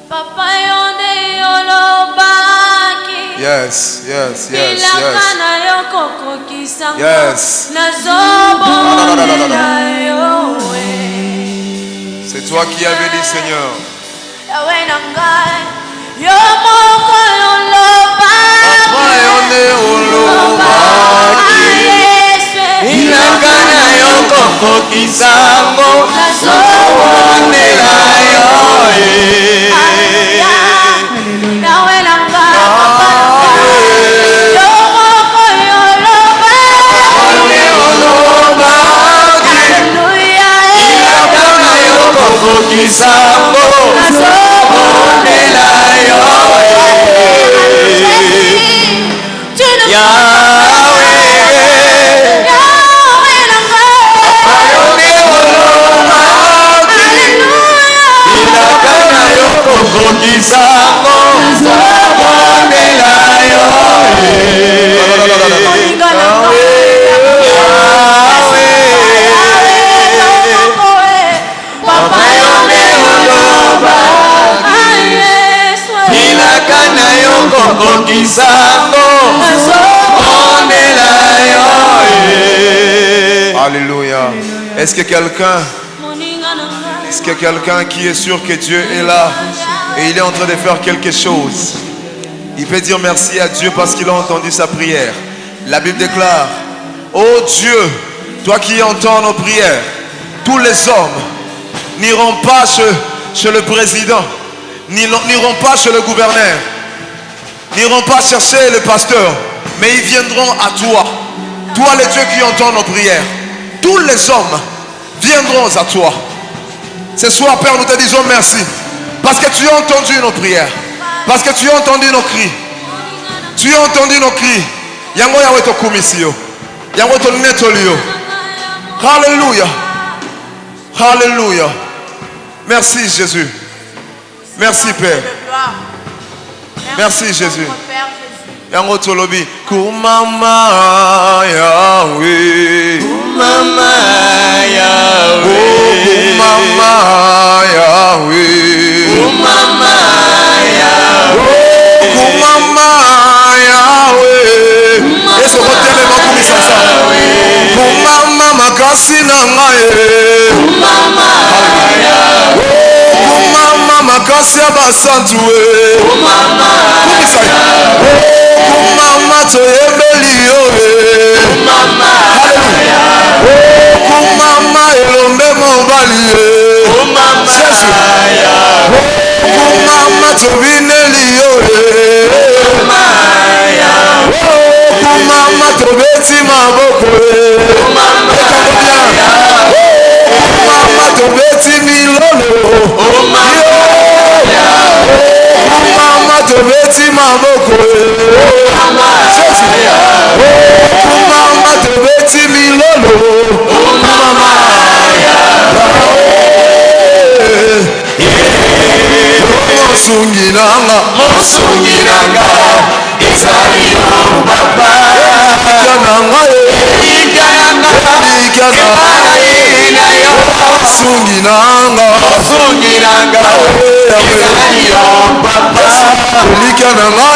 Papa yonde yolobaki. Yes, yes, yes, yes. Yes. C'est toi qui avais dit, Seigneur. Papa yonde yolobaki. Ilakana yokoko kisango nazobondela yo. Kisambo nazobondela yo. Alléluia. Est-ce que quelqu'un qui est sûr que Dieu est là et il est en train de faire quelque chose, il peut dire merci à Dieu parce qu'il a entendu sa prière. La Bible déclare: oh Dieu, toi qui entends nos prières, tous les hommes n'iront pas chez le président, n'iront pas chez le gouverneur, n'iront pas chercher le pasteur, mais ils viendront à toi. Toi, le Dieu qui entend nos prières. Tous les hommes viendront à toi. Ce soir, Père, nous te disons merci. Parce que tu as entendu nos prières. Parce que tu as entendu nos cris. Tu as entendu nos cris. Yango yawe to kumisio. Yango to netolio. Alléluia. Alléluia. Merci Jésus. Merci Père. Merci Jésus. Yango tolobi kumama Yahweh, kumama Yahweh, kumama Yahweh, kumama Yahweh, kumama Yahweh. Yesu hotele makumi sasa. Kumama makasi na ngaye. Kumama Yahweh, kumama makasi abasantu we. Kumama Yahweh. Kumama toyembeli yo Kumama Yahweh. Kumama elombe mobali Kumama Yahweh. Kumama tobineli yo Kumama Yahweh. Kumama tobeti maboko Kumama Yahweh. Kumama tobeti milolo Kumama Yahweh. Kumama tobeti maboko Kumama tobeti milolo Kumama Mosungilanga Mosungilanga Ezalio Baba Ikananga Ikananga Mosungilanga Mosungilanga Ezalio Baba Ikananga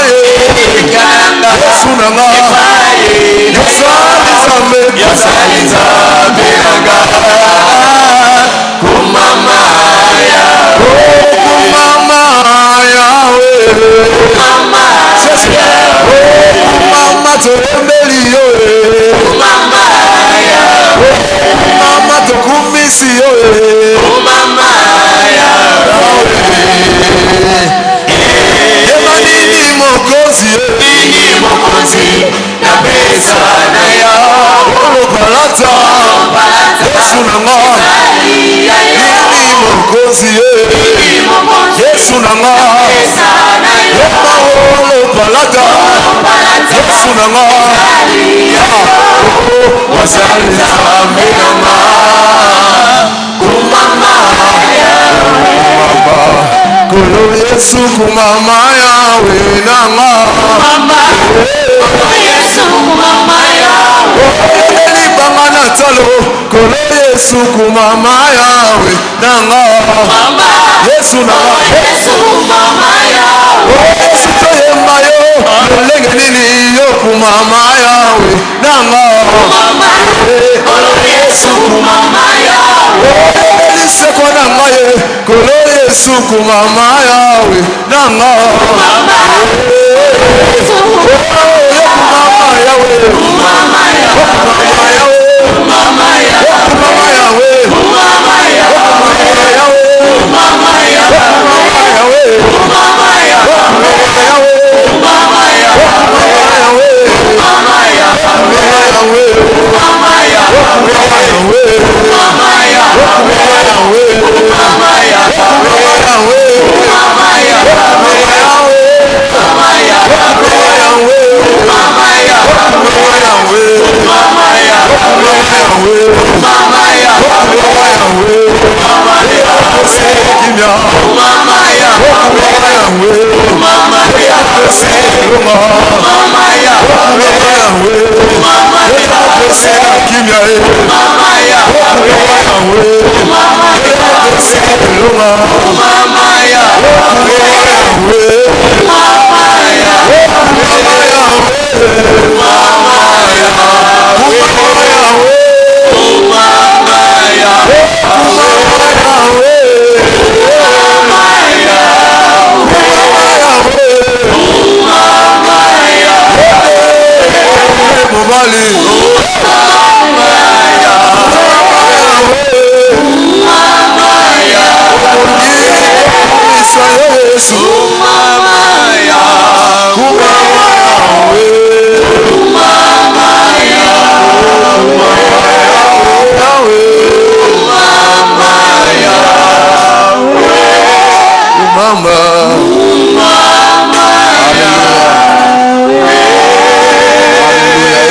Ikananga Sunanga Yosaliza Benanga Kumama Yahweh. Kumama Yahweh. Kumama Yahweh. Kumama toembeli yo Kumama Yahweh. Kumama tokumisi yo Kumama Yahweh. Emanini mokozi na pesa na ya Olopalata Yesu nanga Nini mokozi Yesu nanga Ema olopalata Yesu nanga Wasalita menanga Kumama Kolo Yesu kumama Yahweh nanga Yesu Kumama Yahweh. Libanga na talo Kolo Yesu kumama yawe nanga. Yesu nanga. Yesu mama yawe. Sito yemba yo. Lolenge nini yo kumama yawe nanga. Kolo Yesu mama yawe. Elise kwa nanga ye. Kolo Yesu kumama yawe nanga.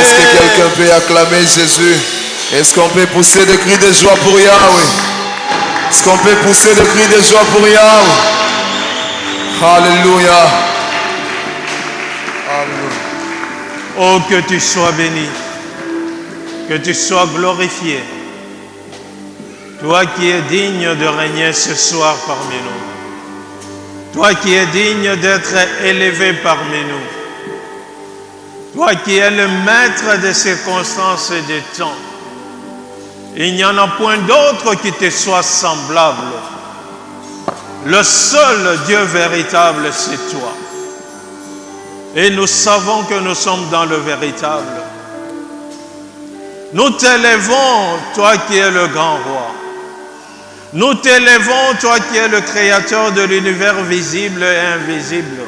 Est-ce que quelqu'un peut acclamer Jésus? Est-ce qu'on peut pousser des cris de joie pour Yahweh? Est-ce qu'on peut pousser des cris de joie pour Yahweh? Alléluia. Alléluia. Oh, que tu sois béni, que tu sois glorifié. Toi qui es digne de régner ce soir parmi nous. Toi qui es digne d'être élevé parmi nous. Toi qui es le maître des circonstances et des temps. Il n'y en a point d'autre qui te soit semblable. Le seul Dieu véritable, c'est toi. Et nous savons que nous sommes dans le véritable. Nous t'élèvons, toi qui es le grand roi. Nous t'élèvons, toi qui es le créateur de l'univers visible et invisible.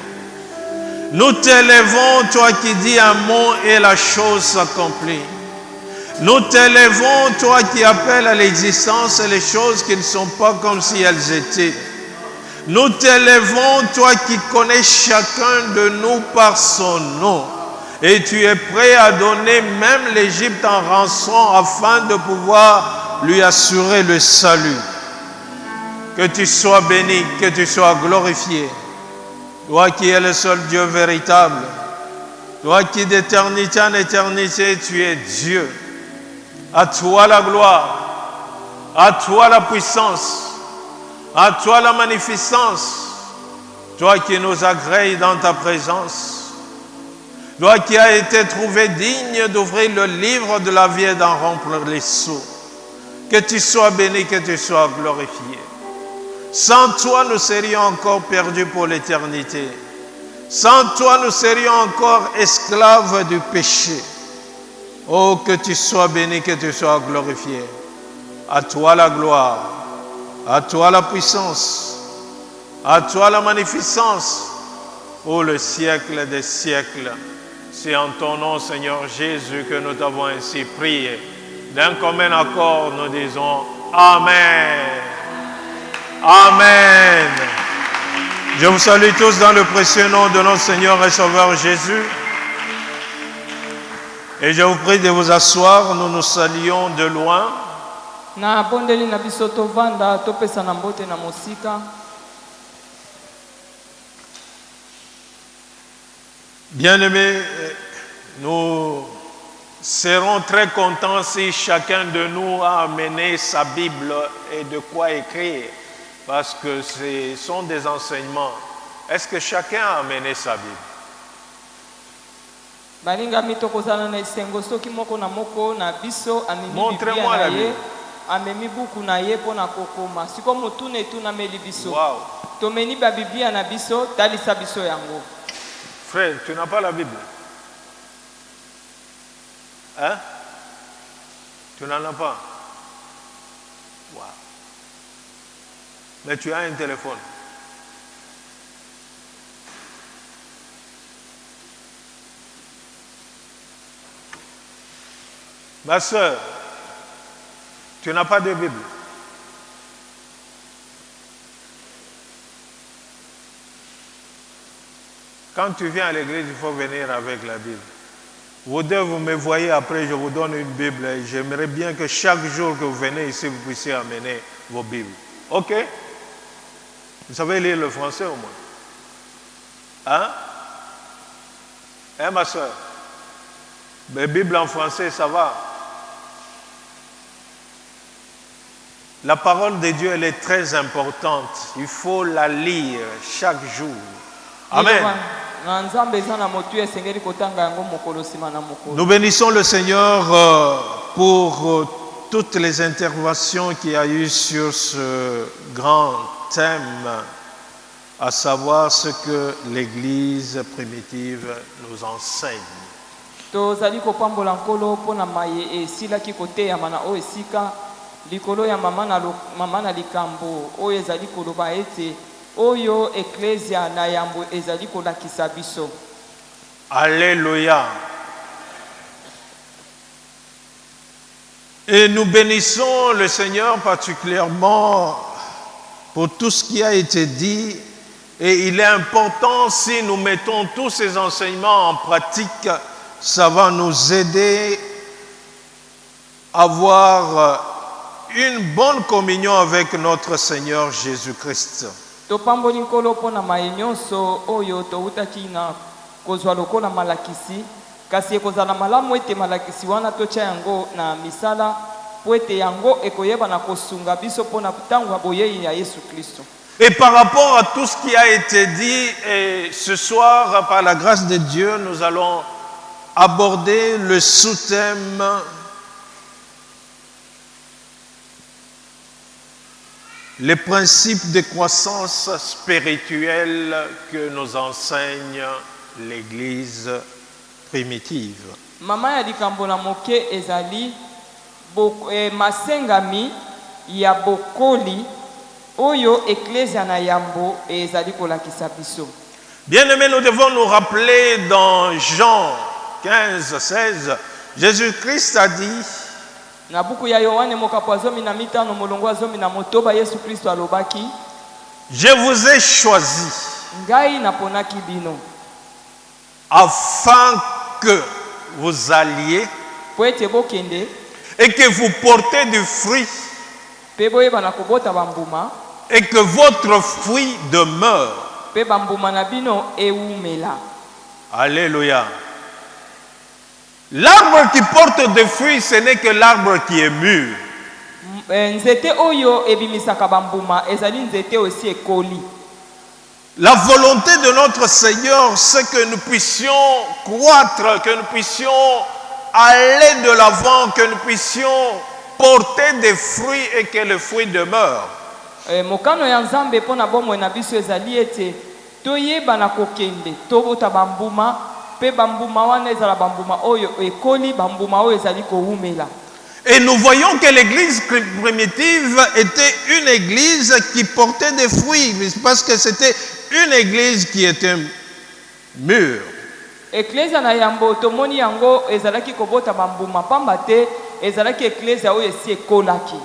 Nous t'élèvons, toi qui dis un mot et la chose s'accomplit. Nous t'élèvons, toi qui appelles à l'existence les choses qui ne sont pas comme si elles étaient. Nous t'élèvons, toi qui connais chacun de nous par son nom. Et tu es prêt à donner même l'Égypte en rançon afin de pouvoir lui assurer le salut. Que tu sois béni, que tu sois glorifié. Toi qui es le seul Dieu véritable. Toi qui d'éternité en éternité, tu es Dieu. À toi la gloire. À toi la puissance. À toi la magnificence. Toi qui nous agrées dans ta présence. Toi qui as été trouvé digne d'ouvrir le livre de la vie et d'en remplir les sceaux. Que tu sois béni, que tu sois glorifié. Sans toi, nous serions encore perdus pour l'éternité. Sans toi, nous serions encore esclaves du péché. Oh, que tu sois béni, que tu sois glorifié. À toi la gloire, à toi la puissance, à toi la magnificence, pour le siècle des siècles. C'est en ton nom, Seigneur Jésus, que nous t'avons ainsi prié. D'un commun accord, nous disons Amen. Amen. Je vous salue tous dans le précieux nom de notre Seigneur et Sauveur Jésus. Et je vous prie de vous asseoir, nous nous saluons de loin. Na bondeli na biso tovanda topesa na mbote na mosika. Bien-aimés, nous serons très contents si chacun de nous a amené sa Bible et de quoi écrire, parce que ce sont des enseignements. Est-ce que chacun a amené sa Bible? balingami tokozala na esengo soki moko na moko na biso amemi Montrez-moi la Biblia na ye Bible. amemi buku na ye mpo na kokoma siko motuna etunameli biso Wow. tomeni babiblia na biso talisa biso yango. Frère, tu n'as pas la Bible? Hein? Tu n'en as pas? Wow. Mais tu as un téléphone. Ma soeur, tu n'as pas de Bible. Quand tu viens à l'église, il faut venir avec la Bible. Vous deux, vous me voyez après, je vous donne une Bible. Et j'aimerais bien que chaque jour que vous venez ici, vous puissiez amener vos Bibles. OK? Vous savez lire le français au moins? Hein? Hein, ma soeur? La Bible en français, ça va? La parole de Dieu, elle est très importante. Il faut la lire chaque jour. Amen. na nzambe eza na motu esengeli kotanga yango mokolo nsima na mokolo. Nous bénissons le Seigneur pour toutes les interventions qu'il y a eu sur ce grand thème, à savoir ce que l'Église primitive nous enseigne. tozali kopambola nkolo mpo na maye esilaki koteyama na oyo esika likolo ya mama na likambo oyo ezali koloba ete oyo eklesia na yambo ezali kolakisa biso. Alléluia. Et nous bénissons le Seigneur particulièrement pour tout ce qui a été dit. Et il est important, si nous mettons tous ces enseignements en pratique, ça va nous aider à avoir une bonne communion avec notre Seigneur Jésus-Christ. topamboli nkolo mpo na maye nyonso oyo toutaki na kozwa lokola malakisi kasi ekozala malamu ete malakisi wana totya yango na misala po ete yango ekoyeba na kosunga biso mpo na ntango ya boyei ya Yesu Kristo. Et par rapport à tout ce qui a été dit, et ce soir, par la grâce de Dieu, nous allons aborder le sous-thème les principes de croissance spirituelle que nous enseigne l'Église primitive. Mama ya likambo na moke ezali masengami ya bokoli oyo eklesia na yambo ezali kolakisa biso. Bien-aimés, nous devons nous rappeler dans Jean 15, 16, Jésus-Christ a dit, na buku ya Yohane mokapo azomi na mitano molongo azomi na motoba Yesu Kristo alobaki, je vous ai choisi ngai naponaki bino afin que vous alliez po ete bokende et que vous portez du fruit pe boyeba na kobota bambuma et que votre fruit demeure. pe bambuma na bino eumela. Alléluia. L'arbre qui porte des fruits, ce n'est que l'arbre qui est mûr. Nzete oyo ebimisaka bambuma ezali nzete aussi ekoli. La volonté de notre Seigneur, c'est que nous puissions croître, que nous puissions aller de l'avant, que nous puissions porter des fruits et que le fruit demeure. Mokano ya Nzambe pona bomwe na biso ezali ete toyeba na kokende tobota bambuma pe bambuma wana ezala bambuma oyo ekoli bambuma oyo ezali koumela. Et nous voyons que l'église primitive était une église qui portait des fruits, parce que c'était une église qui était mûre. Eklesia na yambo tomoni yango ezalaki kobota bambuma pamba te ezalaki eklesia oyo esi ekolaki.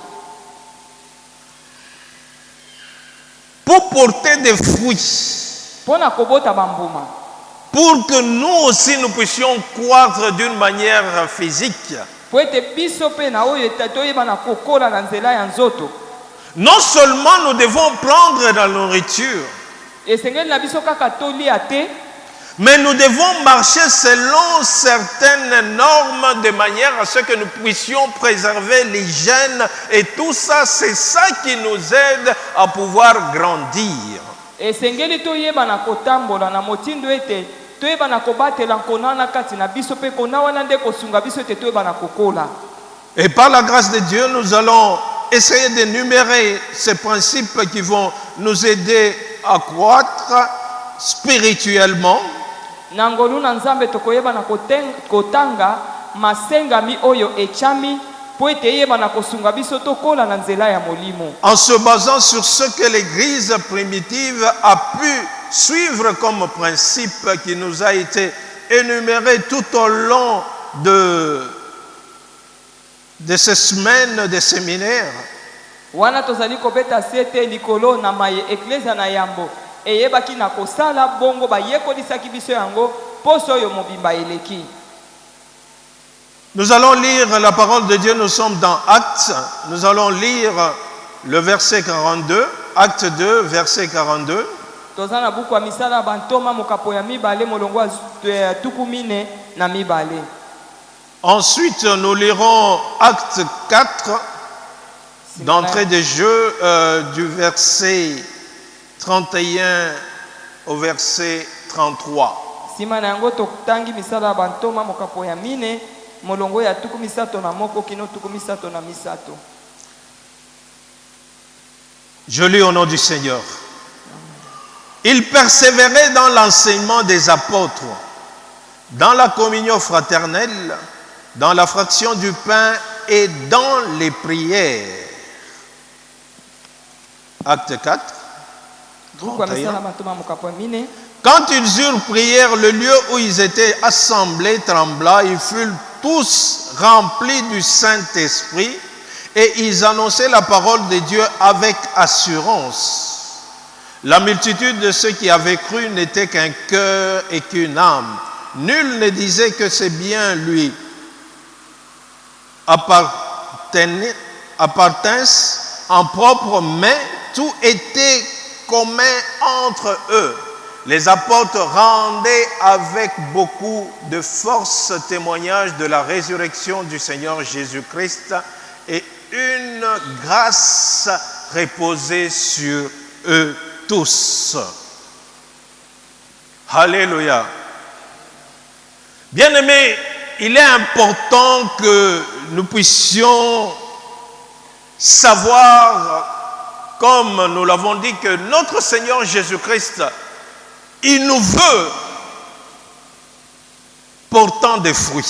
Pour porter des fruits, Pona kobota bambuma, pour que nous aussi nous puissions croître d'une manière physique. po ete biso pe na oyo toyeba na kokola na nzela ya nzoto. Non seulement nous devons prendre la nourriture, Esengeli na biso kaka tolia te, Mais nous devons marcher selon certaines normes de manière à ce que nous puissions préserver l'hygiène. Et tout ça, c'est ça qui nous aide à pouvoir grandir. esengeli toyeba na kotambola na motindo ete toyeba na kobatela nkona na kati na biso mpe kona wana nde kosunga biso ete toyeba na kokola. Et par la grâce de Dieu, nous allons essayer d'énumérer ces principes qui vont nous aider à croître spirituellement. Na ngolu na nzambe tokoyeba na kotanga masengami oyo echami po ete yeba na kosunga biso tokola na nzela ya molimo. En se basant sur ce que l'Église primitive a pu suivre comme principe qui nous a été énuméré tout au long de ces semaines de séminaire. Wana tozali kobeta sete likolo na maye eklezia na yambo eyebaki na kosala bongo bayekolisaki biso yango poso oyo mobimba eleki. Nous allons lire la parole de Dieu, nous sommes dans Actes, nous allons lire le verset 42, Acte 2, verset 42. Toza na buku ya misala bantoma mokapo ya mibale molongo ya tuku mine na mibale. Ensuite, nous lirons Acte 4, d'entrée de jeu, du verset 31 au verset 33. Sima na yango totangi misala bantoma mokapo ya mine molongo ya tuku misato na moko kino tuku misato na misato. Je lis au nom du Seigneur. Il persévérait dans l'enseignement des apôtres, dans la communion fraternelle, dans la fraction du pain et dans les prières. Acte 4. Buku ya misala bantoma mokapo ya mine. Quand ils eurent prié, le lieu où ils étaient assemblés trembla, ils furent tous remplis du Saint-Esprit et ils annonçaient la parole de Dieu avec assurance. La multitude de ceux qui avaient cru n'était qu'un cœur et qu'une âme. Nul ne disait que c'est bien lui appartinssent en propre, mais tout était commun entre eux. Les apôtres rendaient avec beaucoup de force témoignage de la résurrection du Seigneur Jésus-Christ et une grâce reposait sur eux tous. Alléluia. Bien-aimés, il est important que nous puissions savoir, comme nous l'avons dit, que notre Seigneur Jésus-Christ, il nous veut portant des fruits.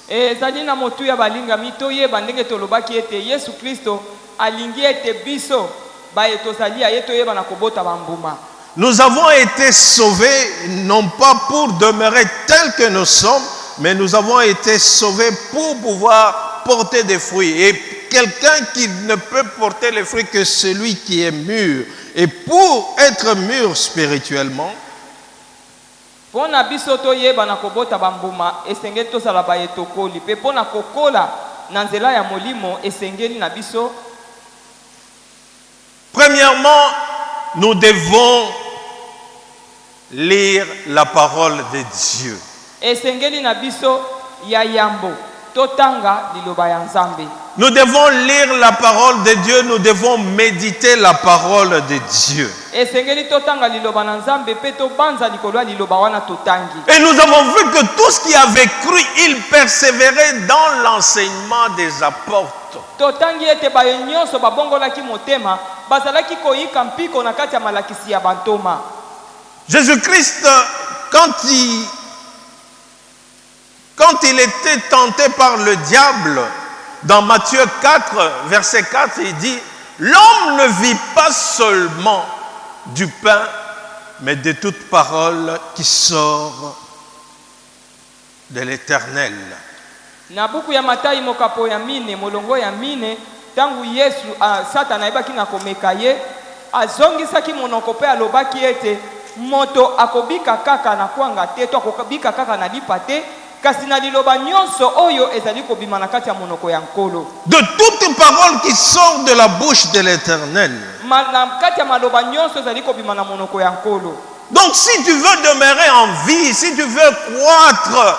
Ezali na motu ya balinga mitoyeba ndenge tolobaki ete Yesu Kristo alingi ete biso baye tozali aye toyeba na kobota bambuma. Nous avons été sauvés non pas pour demeurer tels que nous sommes, mais nous avons été sauvés pour pouvoir porter des fruits. Et quelqu'un qui ne peut porter les fruits que celui qui est mûr. Et pour être mûr spirituellement, Pona biso toyeba na kobota bambuma esengeli tosala baye tokoli pe pona kokola na nzela ya molimo esengeli na biso. Premièrement, nous devons lire la parole de Dieu. Esengeli na biso ya yambo totanga liloba ya Nzambe. Nous devons lire la parole de Dieu, nous devons méditer la parole de Dieu. Esengeli totanga liloba na Nzambe pe tobanza likolo ya liloba wana totangi. Et nous avons vu que tous qui avaient cru, ils persévéraient dans l'enseignement des apôtres. Totangi ete baye nyonso babongolaki motema bazalaki koyika mpiko na kati ya malakisi ya bantoma. Jésus-Christ, quand il était tenté par le diable, dans Matthieu 4, verset 4, il dit, l'homme ne vit pas seulement du pain, mais de toute parole qui sort de l'Éternel. Na buku ya Matayi mokapo ya mine molongo ya mine tangu Yesu Satana ebaki na komeka ye azongisaki monoko pe alobaki ete moto akobika kaka na kwanga te to akobika kaka na lipa te kasi na liloba nyonso oyo ezali kobima na kati ya monoko ya nkolo. De toute parole qui sort de la bouche de l'Éternel. Na kati ya maloba nyonso ezali kobima na monoko ya nkolo. Donc si tu veux demeurer en vie, si tu veux croître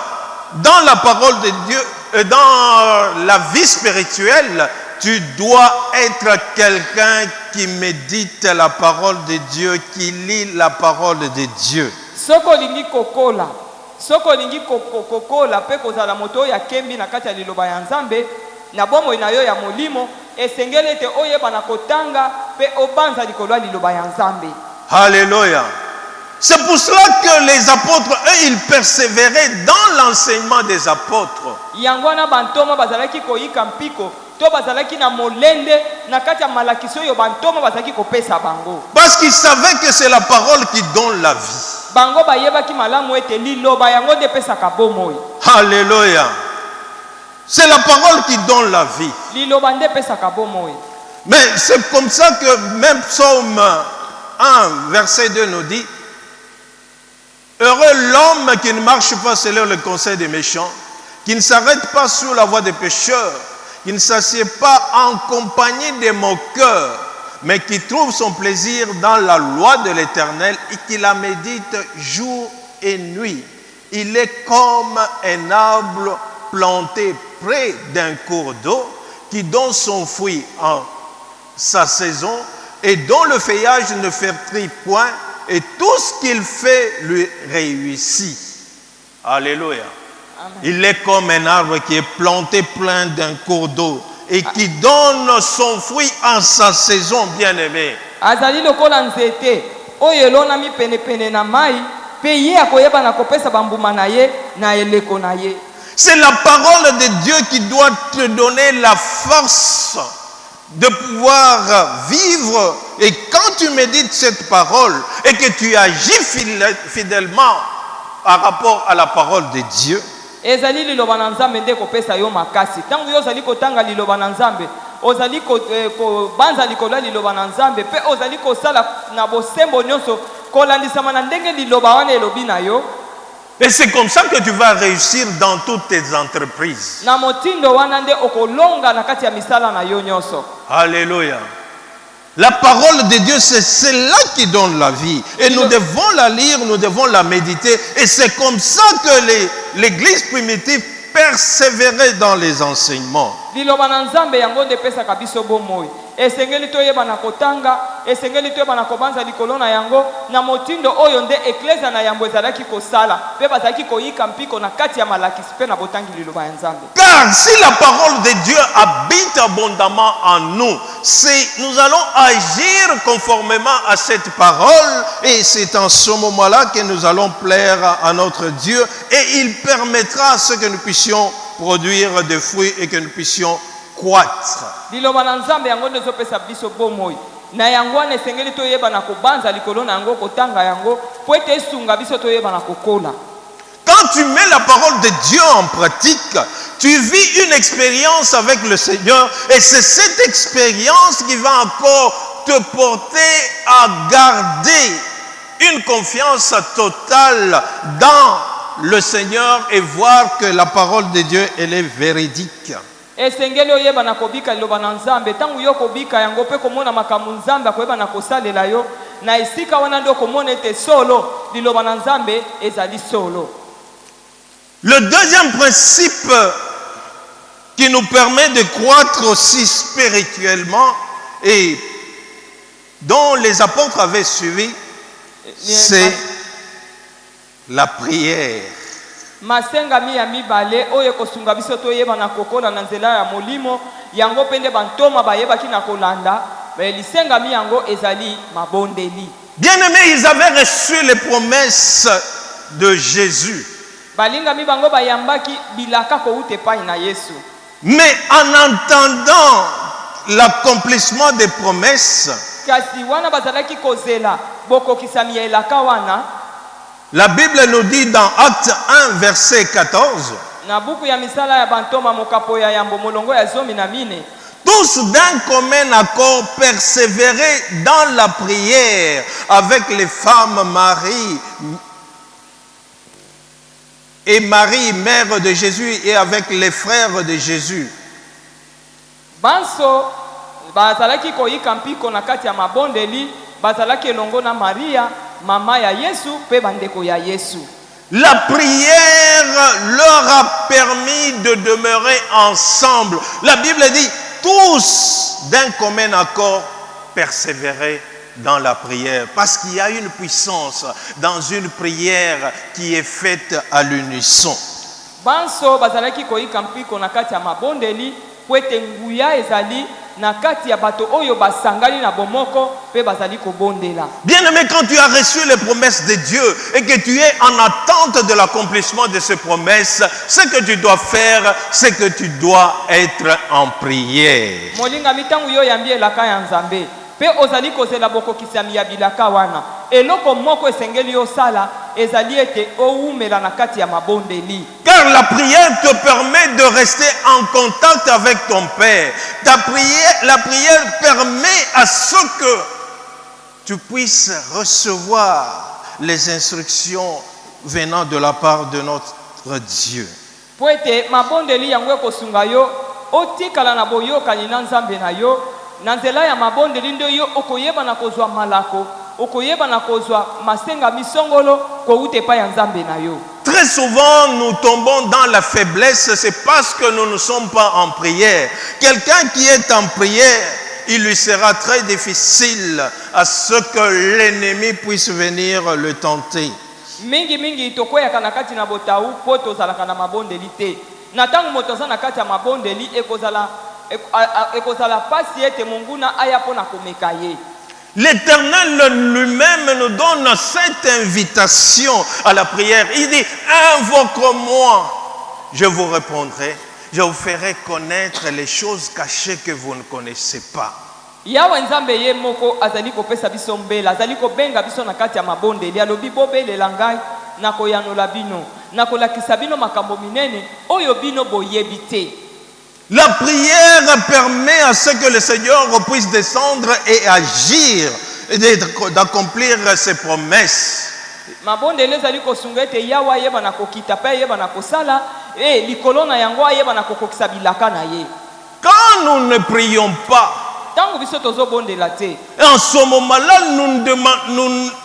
dans la parole de Dieu, dans la vie spirituelle, tu dois être quelqu'un qui médite la parole de Dieu, qui lit la parole de Dieu. Soko lingi kokola. Soko lingi kokola pe kozala moto ya kembi na kati ya liloba ya Nzambe na bomo na yo ya molimo esengeli ete oyeba na kotanga pe obanza likolo ya liloba ya Nzambe. Alléluia. C'est pour cela que les apôtres, eux, ils persévéraient dans l'enseignement des apôtres. Yango na bantoma bazalaki koyika mpiko to bazalaki na molende na kati ya malakiso yo bantoma bazalaki kopesa bango. Parce qu'ils savaient que c'est la parole qui donne la vie. Bango bayebaki malamu ete liloba yango nde pesaka bomoi. Alléluia. C'est la parole qui donne la vie. Liloba nde pesaka bomoi. Mais c'est comme ça que même Psaume 1, verset 2 nous dit: heureux l'homme qui ne marche pas selon le conseil des méchants, qui ne s'arrête pas sur la voie des pécheurs, qui ne s'assied pas en compagnie des moqueurs, mais qui trouve son plaisir dans la loi de l'Éternel et qui la médite jour et nuit. Il est comme un arbre planté près d'un cours d'eau qui donne son fruit en sa saison et dont le feuillage ne flétrit point, et tout ce qu'il fait lui réussit. Alléluia. Amen. Il est comme un arbre qui est planté plein d'un cours d'eau et qui donne son fruit en sa saison, bien-aimé. Azali lokola nzete oyo elonami pene na mai pe ye akoyeba na kopesa bambuma na ye na eleko na ye. C'est la parole de Dieu qui doit te donner la force de pouvoir vivre. Et quand tu médites cette parole et que tu agis fidèlement par rapport à la parole de Dieu, Ezali liloba na Nzambe nde kopesa yo makasi. Tangu yo ozali kotanga liloba na Nzambe, ozali ko banza likolo liloba na Nzambe pe ozali kosala na bosembo nyonso kolandisama na ndenge liloba wana elobi na yo. et c'est comme ça que tu vas réussir dans toutes tes entreprises. Na motindo wana nde okolonga na kati ya misala na yo nyonso. Alléluia. La parole de Dieu, c'est celle-là qui donne la vie. Et nous devons la lire, nous devons la méditer. Et c'est comme ça que l'Église primitive persévérait dans les enseignements. Liloba na Nzambe yango nde pesaka biso bomoi. Esengeli toyeba na kotanga, esengeli toyeba na kobanza likolo na yango, na motindo oyo nde eklesia na yango ezalaki kosala, pe bazalaki koyika mpiko na kati ya malakisi pe na botangi liloba ya Nzambe. Car si la parole de Dieu habite abondamment en nous, nous allons agir conformément à cette parole, et c'est en ce moment-là que nous allons plaire à notre Dieu, et il permettra à ce que nous puissions produire des fruits et que nous puissions croître. Liloba na Nzambe yango nde ezopesa biso bomoi. Na yango wana esengeli toyeba na kobanza likolo na yango kotanga yango po ete esunga biso toyeba na kokola. Quand tu mets la parole de Dieu en pratique, tu vis une expérience avec le Seigneur, et c'est cette expérience qui va encore te porter à garder une confiance totale dans le Seigneur et voir que la parole de Dieu, elle est véridique. Esengeli oyeba na kobika liloba na Nzambe tangu yo kobika yango pe komona makambo Nzambe akoyeba na kosalela yo na esika wana ndio komona ete solo liloba na Nzambe ezali solo. Le deuxième principe qui nous permet de croître aussi spirituellement et dont les apôtres avaient suivi, c'est la prière. Masenga mi ya mibale oyo kosunga biso toyeba na kokola na nzela ya molimo yango pende bantoma bayebaki na kolanda lisenga mi yango ezali mabondeli. Bien-aimés, ils avaient reçu les promesses de Jésus. Balinga mi bango bayambaki bilaka ko ute pai na Yesu. Mais en entendant l'accomplissement des promesses, kasi wana bazalaki kozela bokokisami ya elaka wana, la Bible nous dit dans Acte 1, verset 14, na buku ya misala ya bantoma mokapo ya yambo molongo ya 14, tous d'un commun accord persévéraient dans la prière avec les femmes Marie et Marie, mère de Jésus, et avec les frères de Jésus. Banso bazalaki koyika mpiko na kati ya mabondeli, bazalaki elongo na Maria mama ya Yesu pe bandeko ya Yesu. La prière leur a permis de demeurer ensemble. La Bible dit, tous d'un commun accord persévérer dans la prière. Parce qu'il y a une puissance dans une prière qui est faite à l'unisson. Banso bazalaki koyika mpiko na kati ya mabondeli po ete nguya ezali na kati ya bato oyo basangani na bomoko pe bazali kobondela. Bien-aimé, quand tu as reçu les promesses de Dieu et que tu es en attente de l'accomplissement de ces promesses, ce que tu dois faire, c'est que tu dois être en prière. Molinga mitangu yo yambi elaka ya Nzambe pe ozali kozela bokokisami ya bilaka wana. Eloko moko esengeli yo sala ezali ete oumela na kati ya mabondeli. Car la prière te permet de rester en contact avec ton Père. La prière permet à ce que tu puisses recevoir les instructions venant de la part de notre Dieu. Po ete mabondeli yango ekosunga yo otikala na boyokani na Nzambe na yo na nzela ya mabondeli ndo yo okoyeba na kozwa malako okoyeba na kozwa masenga misongolo ko ute pa ya Nzambe na yo. Très souvent, nous tombons dans la faiblesse, c'est parce que nous ne sommes pas en prière. Quelqu'un qui est en prière, il lui sera très difficile à ce que l'ennemi puisse venir le tenter. Mingi tokoya kana kati na botau poto zalaka na mabondeli te. Na tangu motoza na kati ya mabondeli ekozala pasi ete munguna aya pona komeka ye. L'Éternel lui-même nous donne cette invitation à la prière. Il dit, invoque-moi, je vous répondrai, je vous ferai connaître les choses cachées que vous ne connaissez pas. Yawe Nzambe ye moko azali kopesa biso mbela, azali kobenga biso na kati ya mabondeli, alobi bobelela ngai na koyanola bino, na kolakisa bino makambo minene oyo bino boyebi te. La prière permet à ce que le Seigneur puisse descendre et agir, et d'accomplir ses promesses. Mabondeli ezali kosunga ete Yawe ayeba na kokita pe ayeba na kosala likolo na yango ayeba na kokokisa bilaka na ye. Quand nous ne prions pas, tango biso tozobondela te, en ce moment-là,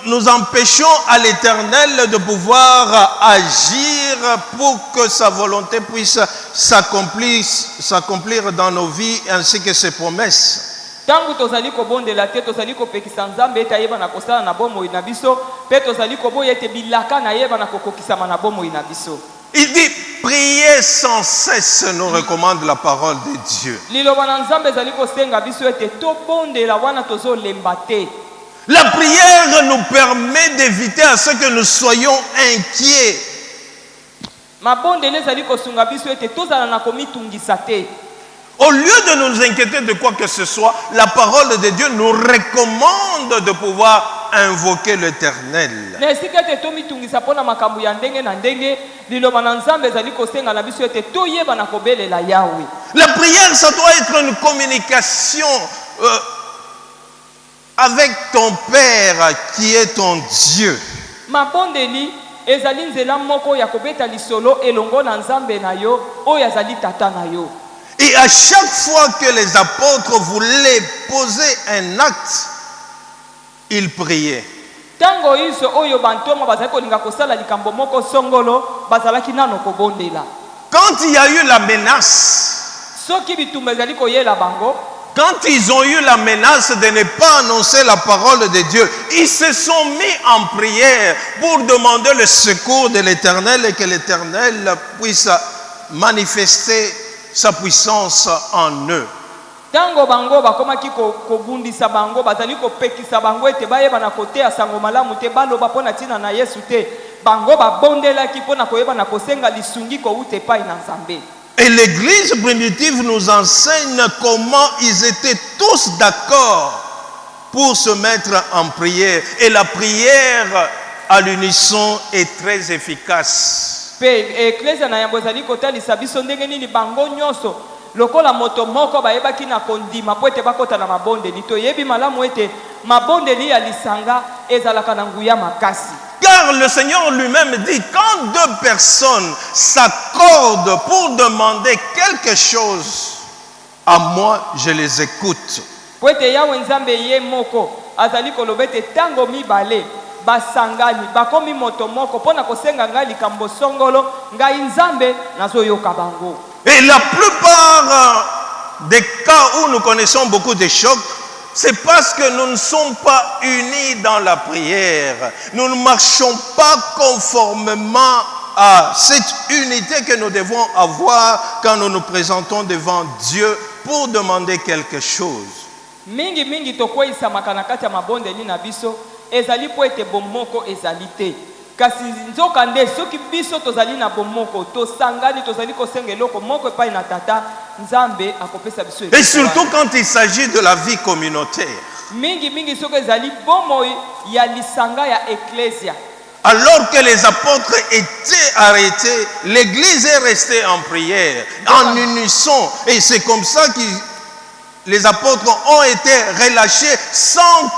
nous empêchons à l'Éternel de pouvoir agir pour que sa volonté puisse s'accomplir dans nos vies ainsi que ses promesses. Tango tozali kobondela te tozali kopekisa Nzambe ete ayeba na kosala na bomoi na biso pe tozali koboya ete bilaka na yeba na kokokisama na bomoi na biso. Il dit, priez sans cesse, nous recommande la parole de Dieu. La prière nous permet d'éviter à ce que nous soyons inquiets. Au lieu de nous inquiéter de quoi que ce soit, la parole de Dieu nous recommande de pouvoir invoquer l'Éternel. La prière, ça doit être une communication avec ton Père qui est ton Dieu. Et à chaque fois que les apôtres voulaient poser un acte, ils priaient. Tango iso oyo bantoma bazali kolinga kosala likambo moko songolo bazalaki nano kobondela. Quand il y a eu la menace, soki bitumba ezali koyela bango, quand ils ont eu la menace de ne pas annoncer la parole de Dieu, ils se sont mis en prière pour demander le secours de l'Éternel et que l'Éternel puisse manifester sa puissance en eux. Tango bango bakomaki kobundisa bango bazali kopekisa bango ete bayeba na kotea sango malamu te baloba pona tina na Yesu te bango babondelaki pona koyeba na kosenga lisungi ko ute pai na Nzambe. Et l'église primitive nous enseigne comment ils étaient tous d'accord pour se mettre en prière. Et la prière à l'unisson est très efficace. Ecclesia na yango ezali kotalisa biso ndenge nini bango nyonso lokola moto moko bayebaki na kondima po ete bakota na mabondeli toyebi malamu ete mabondeli ya lisanga ezalaka na nguya makasi. Car le Seigneur lui-même dit, quand deux personnes s'accordent pour demander quelque chose, à moi je les écoute. Po ete Yawe Nzambe ye moko azali koloba ete tango mibale basangani bakomi moto moko pona kosenga ngai likambo songolo ngai nzambe nazoyoka bango. Et la plupart des cas où nous connaissons beaucoup de chocs, c'est parce que nous ne sommes pas unis dans la prière. Nous ne marchons pas conformément à cette unité que nous devons avoir quand nous nous présentons devant Dieu pour demander quelque chose. Mingi mingi tokweisamaka na kati ya mabondeli na biso ezali po ete bomoko ezali te. Kasi nzoka nde soki biso tozali na bomoko tosangani tozali kosenga eloko moko epai na tata nzambe akopesa biso. Et surtout quand il s'agit de la vie communautaire. Mingi mingi soki ezali bomoi ya lisanga ya ecclesia. Alors que les apôtres étaient arrêtés, l'église est restée en prière, en unisson. Et c'est comme ça que les apôtres ont été relâchés sans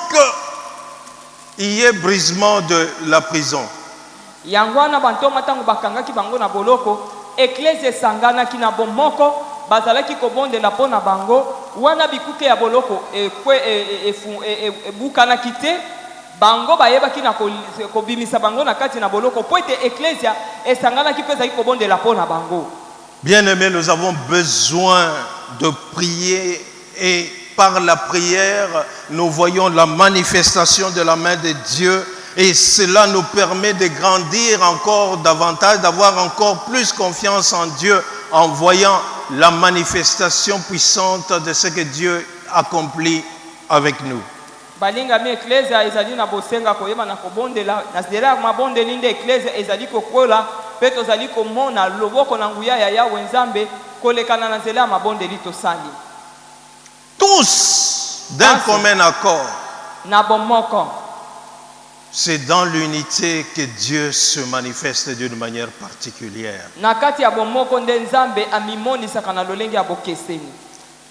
qu'il y ait brisement de la prison. Yangwana bantoma tangu bakangaki bango na boloko, ecclesia sangana kina bomoko, bazalaki kobondela pona bango, wana bikuke ya boloko bukana kite, bango bayebaki na kobimisa bango na kati na boloko, po ete ecclesia esangana ki pesa kobondela pona bango. Bien-aimés, nous avons besoin de prier et par la prière, nous voyons la manifestation de la main de Dieu. Et cela nous permet de grandir encore davantage, d'avoir encore plus confiance en Dieu en voyant la manifestation puissante de ce que Dieu accomplit avec nous. Balinga mi ecclesia ezali na bosenga koyeba na kobondela na zela mabondeli nde ecclesia ezali kokola pe tozali komona loboko na nguya ya Yawe Nzambe kolekana na zela mabondeli tosali. Tous d'un commun accord. Na bomoko. C'est dans l'unité que Dieu se manifeste d'une manière particulière.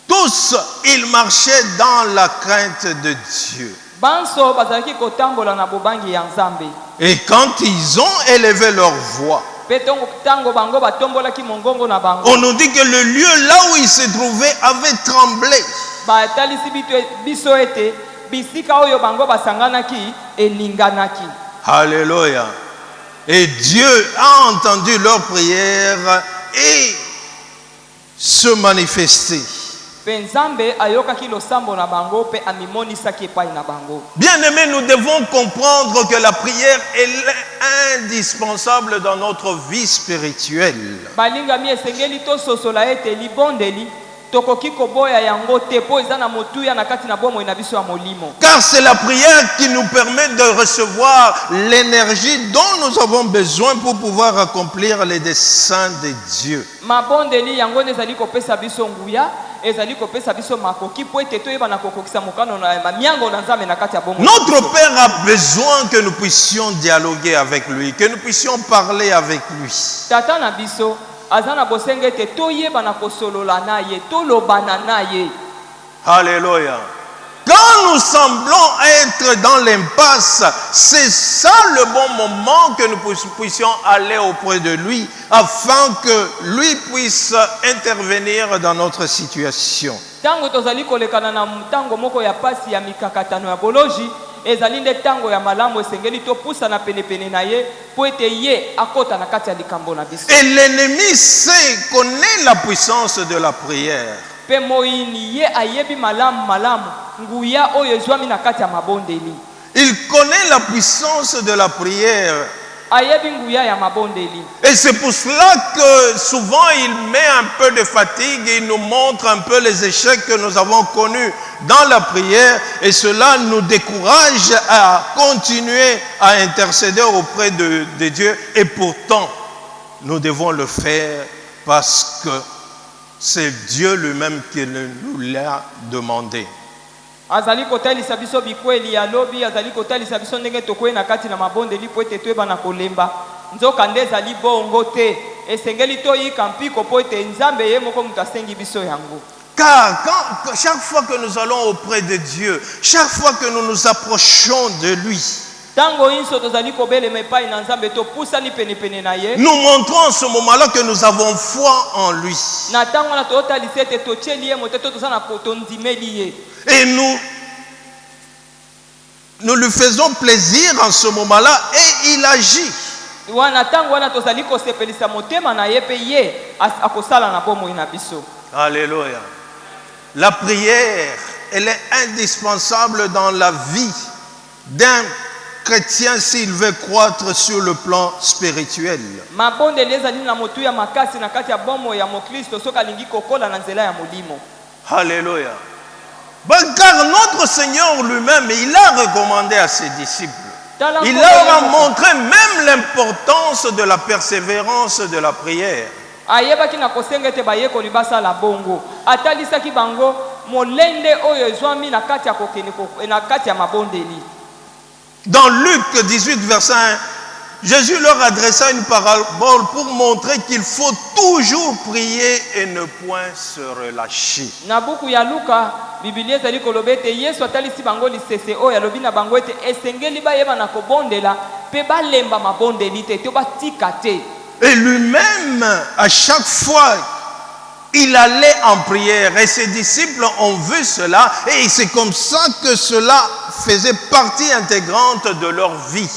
Tous, ils marchaient dans la crainte de Dieu. Et quand ils ont élevé leur voix, on nous dit que le lieu là où ils se trouvaient avait tremblé. Alléluia. Et Dieu a entendu leur prière et se manifester. Bien-aimés, nous devons comprendre que la prière est indispensable dans notre vie spirituelle. Car c'est la prière qui nous permet de recevoir l'énergie dont nous avons besoin pour pouvoir accomplir les desseins de Dieu. Notre Père a besoin que nous puissions dialoguer avec lui, que nous puissions parler avec lui. Alléluia. Quand nous semblons être dans l'impasse, c'est ça le bon moment que nous puissions aller auprès de lui afin que lui puisse intervenir dans notre situation. Et l'ennemi sait, connaît la puissance de la prière. Il connaît la puissance de la prière. Et c'est pour cela que souvent il met un peu de fatigue et il nous montre un peu les échecs que nous avons connus dans la prière. Et cela nous décourage à continuer à intercéder auprès de Dieu. Et pourtant, nous devons le faire parce que c'est Dieu lui-même qui nous l'a demandé. Azali kotalisa biso bikweli ya lobi azali kotalisa biso ndenge tokoye na kati na mabondeli po ete toyeba na kolemba nzoka nde ezali bongo te esengeli toyika mpiko po ete nzambe ye moko mutu asengi biso yango. Car chaque fois que nous allons auprès de Dieu, chaque fois que nous nous approchons de lui, nous montrons en ce moment-là que nous avons foi en lui. Et nous lui faisons plaisir en ce moment-là et il agit. wana ntango wana tozali kosepelisa motema na ye mpe ye akosala na bomoi na biso. Alléluia. La prière, elle est indispensable dans la vie d'un chrétien s'il veut croître sur le plan spirituel. mabondeli ezali na motuya makasi na kati ya bomoi ya mokristo soki alingi kokola na nzela ya molimo. Alléluia. Car notre Seigneur lui-même, il a recommandé à ses disciples. Il leur a montré même l'importance de la persévérance de la prière. ayebaki na kosenga ete bayekoli basala bongo atalisaki bango molende oyo ezwami na kati ya kokende na kati ya mabondeli. Dans Luc 18 verset 1, Jésus leur adressa une parabole pour montrer qu'il faut toujours prier et ne point se relâcher. Na buku ya Luka Biblia ezali koloba ete Yesu atalisi bango lisese oyo alobi na bango ete esengeli bayeba na kobondela pe balemba mabondeli te to batika te. Et lui-même, à chaque fois, il allait en prière et ses disciples ont vu cela et c'est comme ça que cela faisait partie intégrante de leur vie.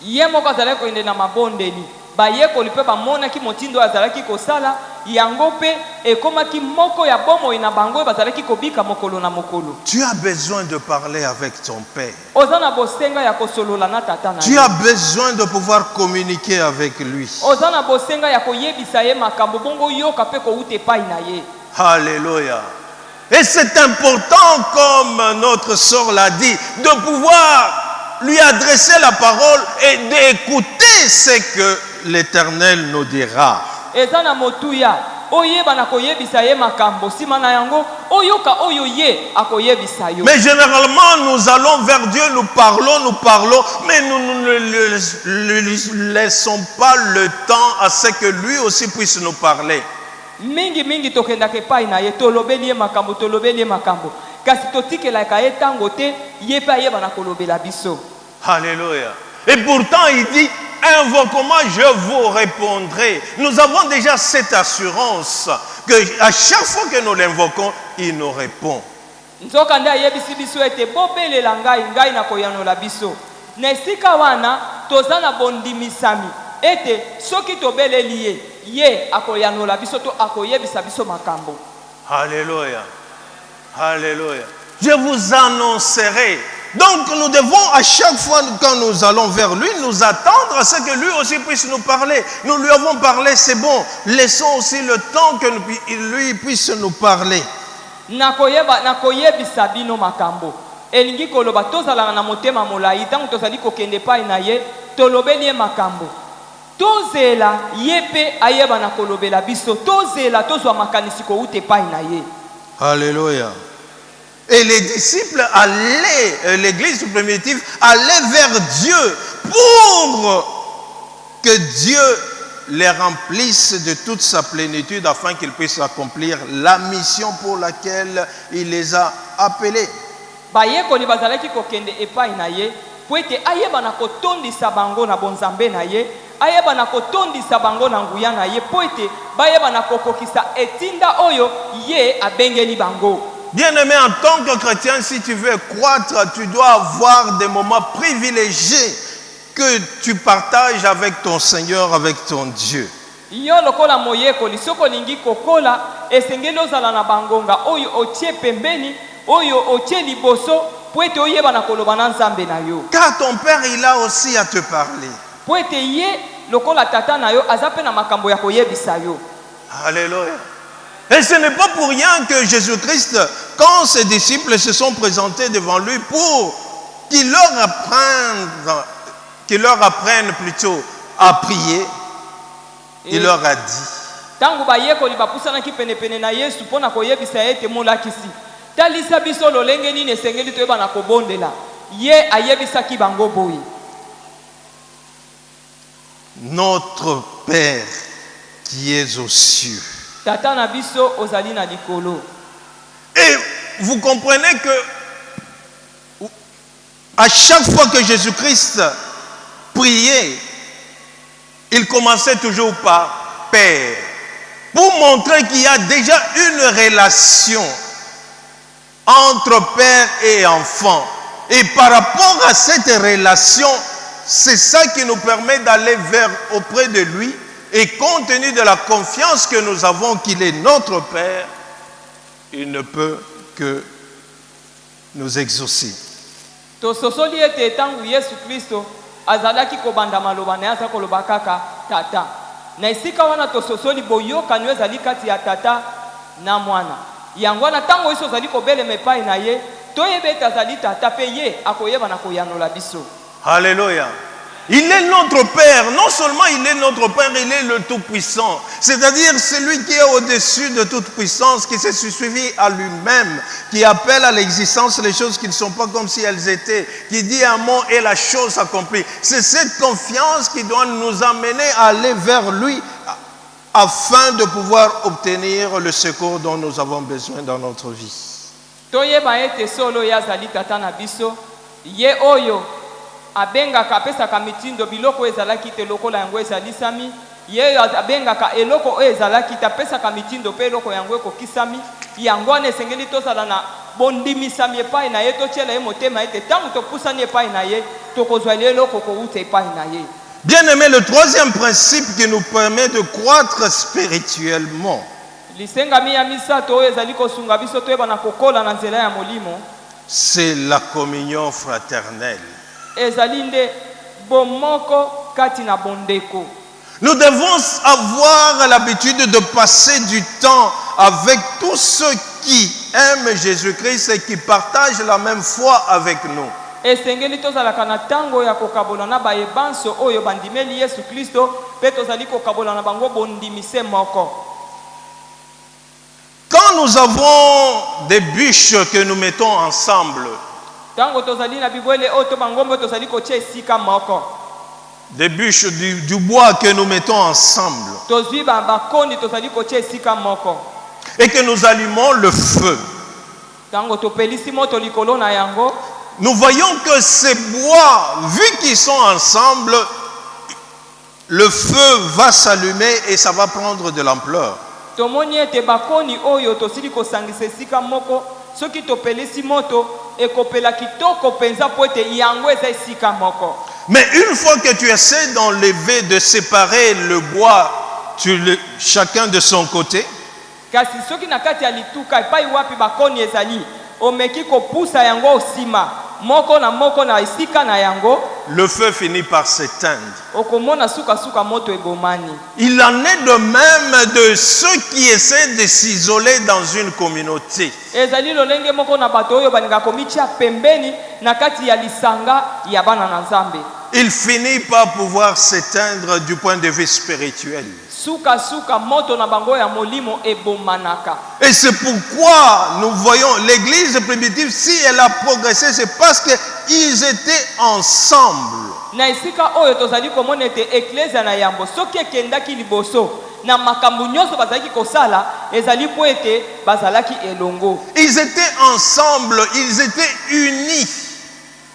Ye moko azalaki koende na mabondeli bayekoli mpe bamonaki motindo azalaki kosala yango mpe ekomaki moko ya bomoi na bango bazalaki kobika mokolo na mokolo. Tu as besoin de parler avec ton Père. Oza na bosenga ya kosolola na tata na Tu ye. as besoin de pouvoir communiquer avec lui. Oza na bosenga ya koyebisa ye makambo bongo yoka mpe kouta epai na ye. Alléluia. Et c'est important, comme notre sœur l'a dit, de pouvoir lui adresser la parole et d'écouter ce que l'Éternel nous dira. Eza na motuya oyeba na koyebisa ye makambo sima na yango oyoka oyo ye akoyebisa yo. Mais généralement nous allons vers Dieu, nous parlons, mais nous ne lui laissons pas le temps à ce que lui aussi puisse nous parler. mingi tokendaka epai na ye tolobeli ye makambo kasi totikelaka ye ntango te ye mpe ayeba na kolobela biso. Alléluia. Et pourtant il dit, invoquez-moi, je vous répondrai. Nous avons déjà cette assurance que à chaque fois que nous l'invoquons, il nous répond. nzoka nde ayebisi biso ete bobelela ngai na koyanola biso na esika wana toza na bondimisami ete soki tobeleli ye akoyanola biso to akoyebisa biso makambo. Alléluia. Alléluia. Je vous annoncerai. Donc nous devons à chaque fois quand nous allons vers lui, nous attendre à ce que lui aussi puisse nous parler. Nous lui avons parlé, c'est bon. Laissons aussi le temps que lui puisse nous parler. nakoyebisa bino makambo elingi koloba tozalaka na motema molai ntango tozali kokende epai na ye tolobeli ye makambo tozela ye mpe ayeba na kolobela biso tozela tozwa makanisi kouta epai na ye. Alléluia. Et les disciples allaient, l'église primitive allait vers Dieu pour que Dieu les remplisse de toute sa plénitude afin qu'ils puissent accomplir la mission pour laquelle il les a appelés. bayekoli bazalaki kokende epai na ye po ete ayeba na kotondisa bango na bonzambe na ye ayeba na kotondisa bango na nguya na ye po ete bayeba na kokokisa etinda oyo ye abengeli bango. Bien-aimé, en tant que chrétien, si tu veux croître, tu dois avoir des moments privilégiés que tu partages avec ton Seigneur, avec ton Dieu. Yo lokola moyekoli soko lingi kokola esengeli ozala na bangonga oyo otie pembeni oyo otie liboso po ete oyeba na koloba na nzambe na yo. Car ton Père, il a aussi à te parler. Po ete ye lokola tata na yo aza pe na makambo ya koyebisa yo. Alléluia. Et ce n'est pas pour rien que Jésus-Christ, quand ses disciples se sont présentés devant lui pour qu'il leur apprenne plutôt à prier, il leur a dit. Tangu bayekoli bapusanaki penepene na Yesu pona koyebisa ete molakisi talisa biso lolenge nini esengeli toyeba na kobondela ye ayebisaki bango boye. Notre Père qui est aux cieux. Tata na biso ozali na likolo. Et vous comprenez que à chaque fois que Jésus-Christ priait, il commençait toujours par Père, pour montrer qu'il y a déjà une relation entre père et enfant. Et par rapport à cette relation, c'est ça qui nous permet d'aller auprès de lui. Et compte tenu de la confiance que nous avons qu'il est notre Père, il ne peut que nous exaucer. tososoli ete ntango Yesu Kristo azalaki kobanda maloba na ye aza koloba kaka tata na esika wana tososoli boyokani ezali kati ya tata na mwana yango wana ntango yesu ozali kobelema epai na ye toyeba ete azali tata mpe ye akoyeba na koyanola biso. Alléluia. Il est notre Père. Non seulement il est notre Père, il est le Tout-Puissant. C'est-à-dire celui qui est au-dessus de toute puissance, qui se suffit à lui-même, qui appelle à l'existence les choses qui ne sont pas comme si elles étaient, qui dit un mot et la chose accomplie. C'est cette confiance qui doit nous amener à aller vers lui afin de pouvoir obtenir le secours dont nous avons besoin dans notre vie. Toyeba ete solo ye azali tata na biso ye oyo abengaka apesaka mitindo biloko ezalaki te lokola yango ezalisami ye abengaka eloko oyo ezalaki te apesaka mitindo mpe eloko yango ekokisami yango wana esengeli tozala na bondimisami epai na ye totiela ye motema ete ntango topusani epai na ye tokozwa eloko kouta epai na ye. Bien-aimé, le troisième principe qui nous permet de croître spirituellement, lisengami ya misato oyo ezali kosunga biso toyeba na kokola na nzela ya molimo, c'est la communion fraternelle. ezali nde bomoko kati na bondeko. Nous devons avoir l'habitude de passer du temps avec tous ceux qui aiment Jésus-Christ et qui partagent la même foi avec nous. Esengeli tozalaka na tango ya kokabola na bayebanso oyo bandimeli Yesu Kristo pe tozali kokabola na bango bondimise moko. Quand nous avons des bûches que nous mettons ensemble, Tango tozali na bibwele oyo to bangombo tozali kotia esika moko. des bûches du bois que nous mettons ensemble, Tozwi bakoni tozali kotia esika moko. et que nous allumons le feu, Tango topelisi moto likolo na yango, nous voyons que ces bois, vu qu'ils sont ensemble, le feu va s'allumer et ça va prendre de l'ampleur. tomoni ete bakoni oyo tosili kosangisa esika moko soki topelisi moto ekopela kitoko penza po ete yango eza esika moko. Mais une fois que tu essaies d'enlever, de séparer le bois, chacun de son côté, Kasi soki na kati ya lituka epai wapi bakoni ezali omeki kopusa yango osima moko na esika na yango, le feu finit par s'éteindre. okomona suka moto ebomani. Il en est de même de ceux qui essaient de s'isoler dans une communauté. Ezali lolenge moko na bato oyo baninga komitia pembeni na kati ya lisanga ya bana na Nzambe. Il finit par pouvoir s'éteindre du point de vue spirituel. Suka moto na bango ya molimo ebomanaka. Et c'est pourquoi nous voyons l'église primitive, si elle a progressé, c'est parce qu'ils étaient ensemble. Na esika oyo tozali komona ete eklezia na yambo soki ekendaki liboso na makambo nyonso bazalaki kosala ezali po ete bazalaki elongo. Ils étaient ensemble, ils étaient unis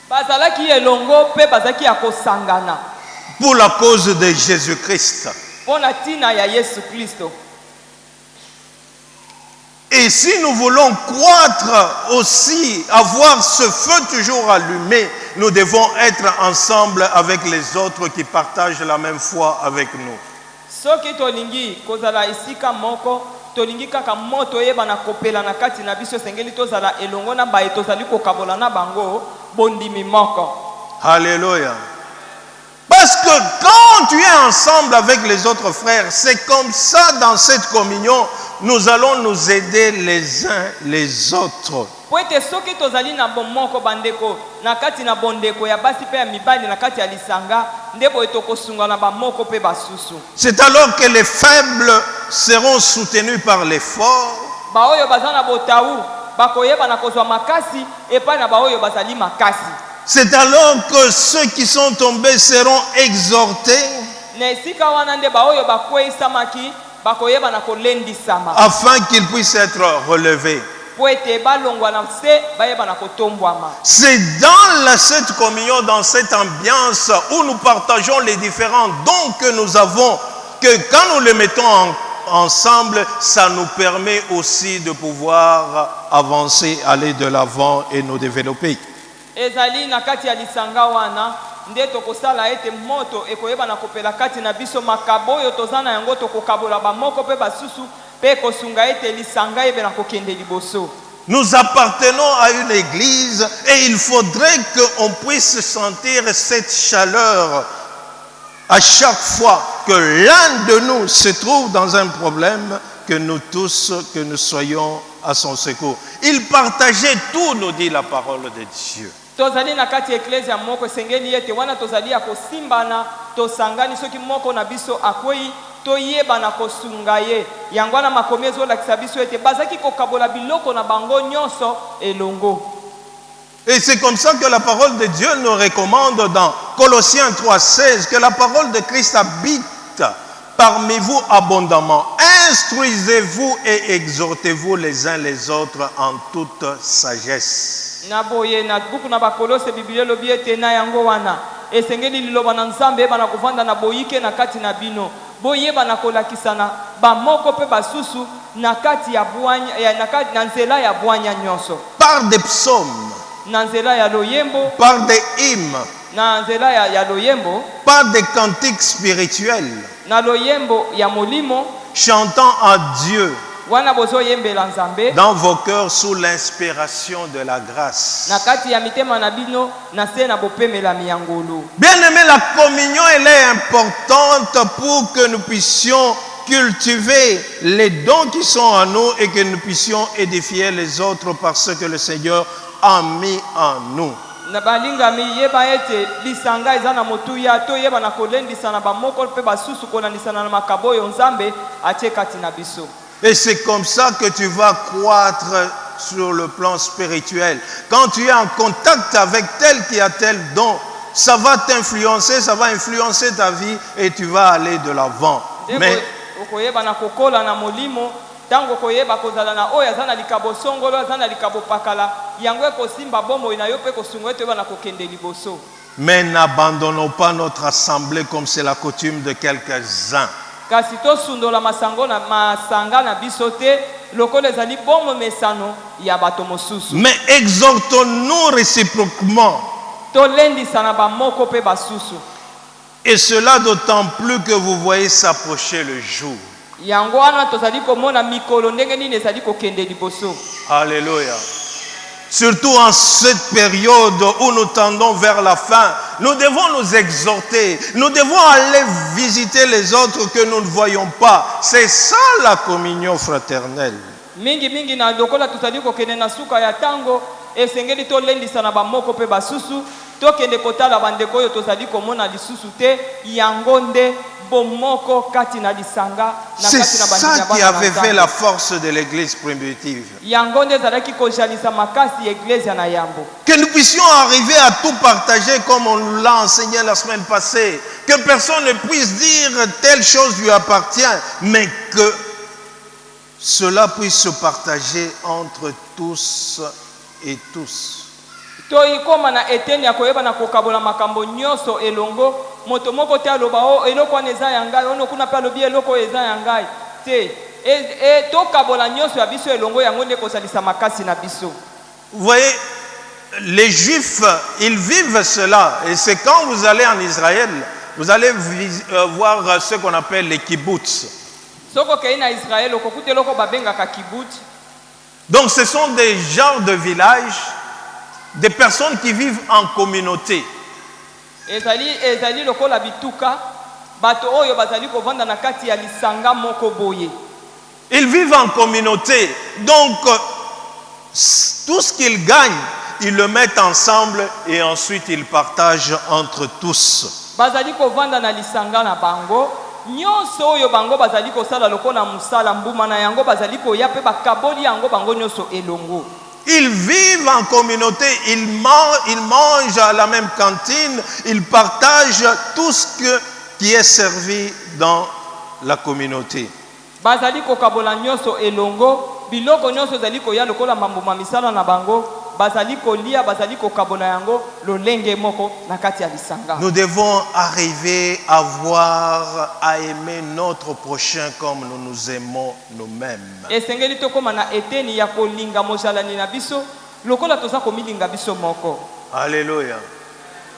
Bazalaki elongo pe bazalaki ya kosangana pour la cause de Jésus-Christ. pona tina ya Yesu Kristo. Et si nous voulons croître aussi, avoir ce feu toujours allumé, nous devons être ensemble avec les autres qui partagent la même foi avec nous. Soki tolingi kozala esika moko tolingi kaka moto yeba na kopela na kati na biso sengeli tozala elongo na baye tozali kokabola na bango bondimi moko. Alléluia. Parce que quand tu es ensemble avec les autres frères, c'est comme ça dans cette communion, nous allons nous aider les uns les autres. Po ete soki tozali na bomoko bandeko na kati na bondeko ya basi pe ya mibali na kati ya lisanga ndebo etokosunga na bamoko pe basusu. C'est alors que les faibles seront soutenus par les forts. Baoyo bazana botawu bakoyeba na kozwa makasi epa na baoyo bazali makasi. C'est alors que ceux qui sont tombés seront exhortés Na esika wana nde baoyo bakweisamaki bakoyeba na kolendisama afin qu'ils puissent être relevés. po ete balongwa na se bayeba na kotombwama. C'est dans cette communion, dans cette ambiance où nous partageons les différents dons que nous avons, que quand nous les mettons ensemble, ça nous permet aussi de pouvoir avancer, aller de l'avant et nous développer. ezali na kati ya lisanga wana nde tokosala ete moto ekoyeba na kopela kati na biso makabo oyo toza na yango tokokabola bamoko mpe basusu mpe kosunga ete lisanga ebe na kokende liboso. Nous appartenons à une église et il faudrait qu'on puisse sentir cette chaleur à chaque fois que l'un de nous se trouve dans un problème, que nous tous, que nous soyons à son secours. Il partageait tout, nous dit la parole de Dieu. Tozali na kati eklezia moko sengeli ete wana tozali ya kosimbana tosangani soki moko na biso akwei toyeba na kosunga ye yango wana makomi ezolakisa biso ete bazaki kokabola biloko na bango nyonso elongo. Et c'est comme ça que la parole de Dieu nous recommande dans Colossiens 3,16 que la parole de Christ habite parmi vous abondamment. Instruisez-vous et exhortez-vous les uns les autres en toute sagesse. Na boye na buku na bakolose biblia lobi ete na yango wana esengeli liloba na nzambe eba na kovanda na boyike na kati na bino boyeba na kolakisana bamoko pe basusu na kati ya bwanya na nzela ya bwanya nyonso, par des psaumes, na nzela ya loyembo, par des hymnes, na nzela ya loyembo, par des cantiques spirituels, na loyembo ya molimo, chantant à Dieu wana bozo yembela nzambe dans vos cœurs sous l'inspiration de la grâce. na kati ya mitema na bino na se na bopemela miyangolo. Bien-aimé, la communion elle est importante pour que nous puissions cultiver les dons qui sont en nous et que nous puissions édifier les autres parce que le Seigneur a mis en nous. Na balingami yeba ete lisanga eza na motuya to yeba na kolendisa na bamoko pe basusu kolandisa na makaboyo nzambe atie kati na biso. Et c'est comme ça que tu vas croître sur le plan spirituel. Quand tu es en contact avec tel qui a tel don, ça va t'influencer, ça va influencer ta vie et tu vas aller de l'avant. Mais okoyeba na kokola na molimo tango koyeba kozala na oyo azana likabo songolo azana likabo pakala yango ekosimba bomoi na yo pe kosungo ete ba na kokende liboso. Mais n'abandonnons pas notre assemblée comme c'est la coutume de quelques-uns. Kasi to sundola masango na masanga na biso te lokolo ezali bomo mesano ya bato mosusu. Mais exhortons-nous réciproquement. To lendisa na bamoko pe basusu. Et cela d'autant plus que vous voyez s'approcher le jour. Yango wana tozali komona mikolo ndenge nini ezali kokende liboso. Alléluia. Surtout en cette période où nous tendons vers la fin, nous devons nous exhorter. Nous devons aller visiter les autres que nous ne voyons pas. C'est ça la communion fraternelle. Mingi na dokola tozali kokende na suka ya tango esengeli to lendisa na bamoko pe basusu to kende kotala bandeko oyo tozali komona lisusu te yango nde bomoko kati na lisanga na c'est kati na ça bandika qui avait fait la force de l'église primitive. yango nde ezalaki kojalisa makasi eglezia na yambo. Que nous puissions arriver à tout partager comme on l'a enseigné la semaine passée. Que personne ne puisse dire telle chose lui appartient, mais que cela puisse se partager entre tous et tous. Toikoma na eteni ya koyeba na kokabola makambo nyonso elongo moto moko te aloba o eloko wana eza ya ngai ono kuna pe alobi eloko eza ya ngai te tokabola nyonso ya biso elongo yango nde kosalisa makasi na biso. Vous voyez, les Juifs, ils vivent cela. Et c'est quand vous allez en Israël, vous allez voir ce qu'on appelle les kibbutz. Soko kei na Israël okokute loko babengaka kibbutz. Donc ce sont des genres de villages, des personnes qui vivent en communauté. Ezali lokola bituka bato oyo bazali kovanda na kati ya lisanga moko boye. Ils vivent en communauté. Donc tout ce qu'ils gagnent, ils le mettent ensemble et ensuite ils partagent entre tous. Bazali kovanda na lisanga na bango nyonso oyo bango bazali kosala lokola musala mbuma na yango bazali koya pe bakaboli yango bango nyonso elongo. Ils vivent en communauté, ils mangent à la même cantine, ils partagent tout ce qui est servi dans la communauté. Bazali kokabola nyonso elongo biloko nyonso zali koya lokola mambuma misala na bango bazali kolia bazali kokabola yango lolenge moko na kati ya lisanga. Nous devons arriver à aimer notre prochain comme nous nous aimons nous-mêmes. Esengeli tokoma na eteni ya kolinga mojalani na biso lokola toza komilinga biso moko. Alléluia.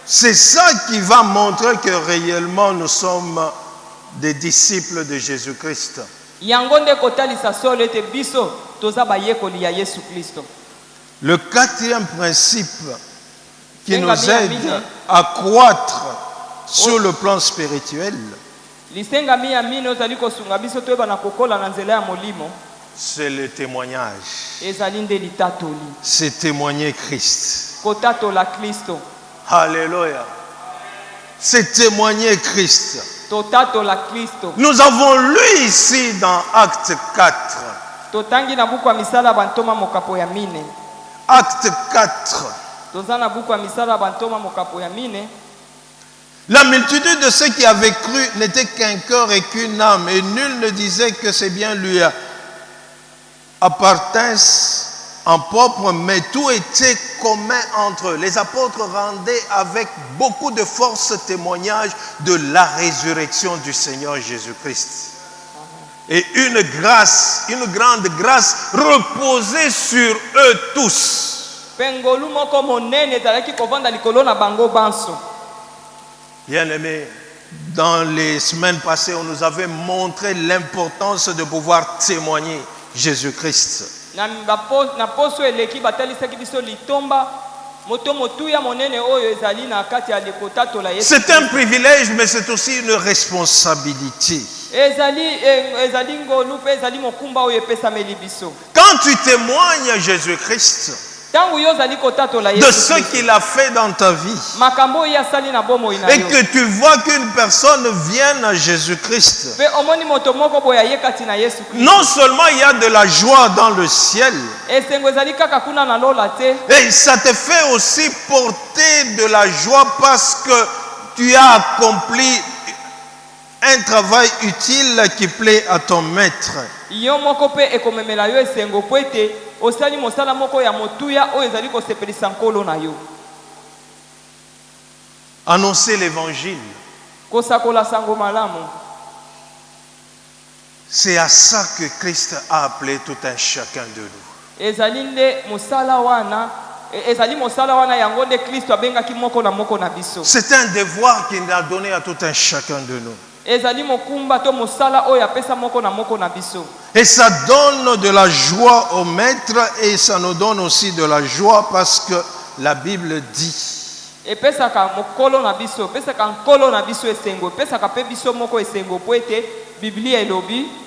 C'est ça qui va montrer que réellement nous sommes des disciples de Jésus-Christ. yango nde kotalisa solo ete biso toza bayekoli ya Yesu Kristo. Le quatrième principe qui nous aide à croître sur le plan spirituel, lisengami ya mino ozali kosunga biso toyeba na kokola na nzela ya molimo, c'est le témoignage. ezali nde litatoli, C'est témoigner Christ. kotatola Kristo. Alléluia. C'est témoigner Christ. Totatola Kristo. Nous avons lu ici dans Acte 4. Totangi na buku ya misala bantoma mokapo ya mine. Acte 4. Toza na buku ya misala bantoma mokapo ya mine. La multitude de ceux qui avaient cru n'était qu'un cœur et qu'une âme, et nul ne disait que c'est bien lui appartinssent en propre, mais tout était commun entre eux. Les apôtres rendaient avec beaucoup de force témoignage de la résurrection du Seigneur Jésus-Christ. Et une grâce, une grande grâce reposait sur eux tous. Pengolu moko monene ezalaki kovanda likolo na bango banso. Bien-aimés, dans les semaines passées, on nous avait montré l'importance de pouvoir témoigner Jésus-Christ. Na poso eleki batalisaki biso litomba moto motuya monene oyo ezali na kati ya lekotatola Yesu. C'est un privilège, mais c'est aussi une responsabilité. Ezali ngolu pe ezali mokumba oyo epesameli biso. Quand tu témoignes Jésus-Christ de ce qu'il a fait dans ta vie, et que tu vois qu'une personne vienne à Jésus-Christ, non seulement il y a de la joie dans le ciel, et ça te fait aussi porter de la joie parce que tu as accompli un travail utile qui plaît à ton maître. Annoncer l'évangile, c'est à ça que Christ a appelé tout un chacun de nous. C'est un devoir qu'il a donné à tout un chacun de nous. Et ça donne de la joie au maître, et ça nous donne aussi de la joie parce que la Bible dit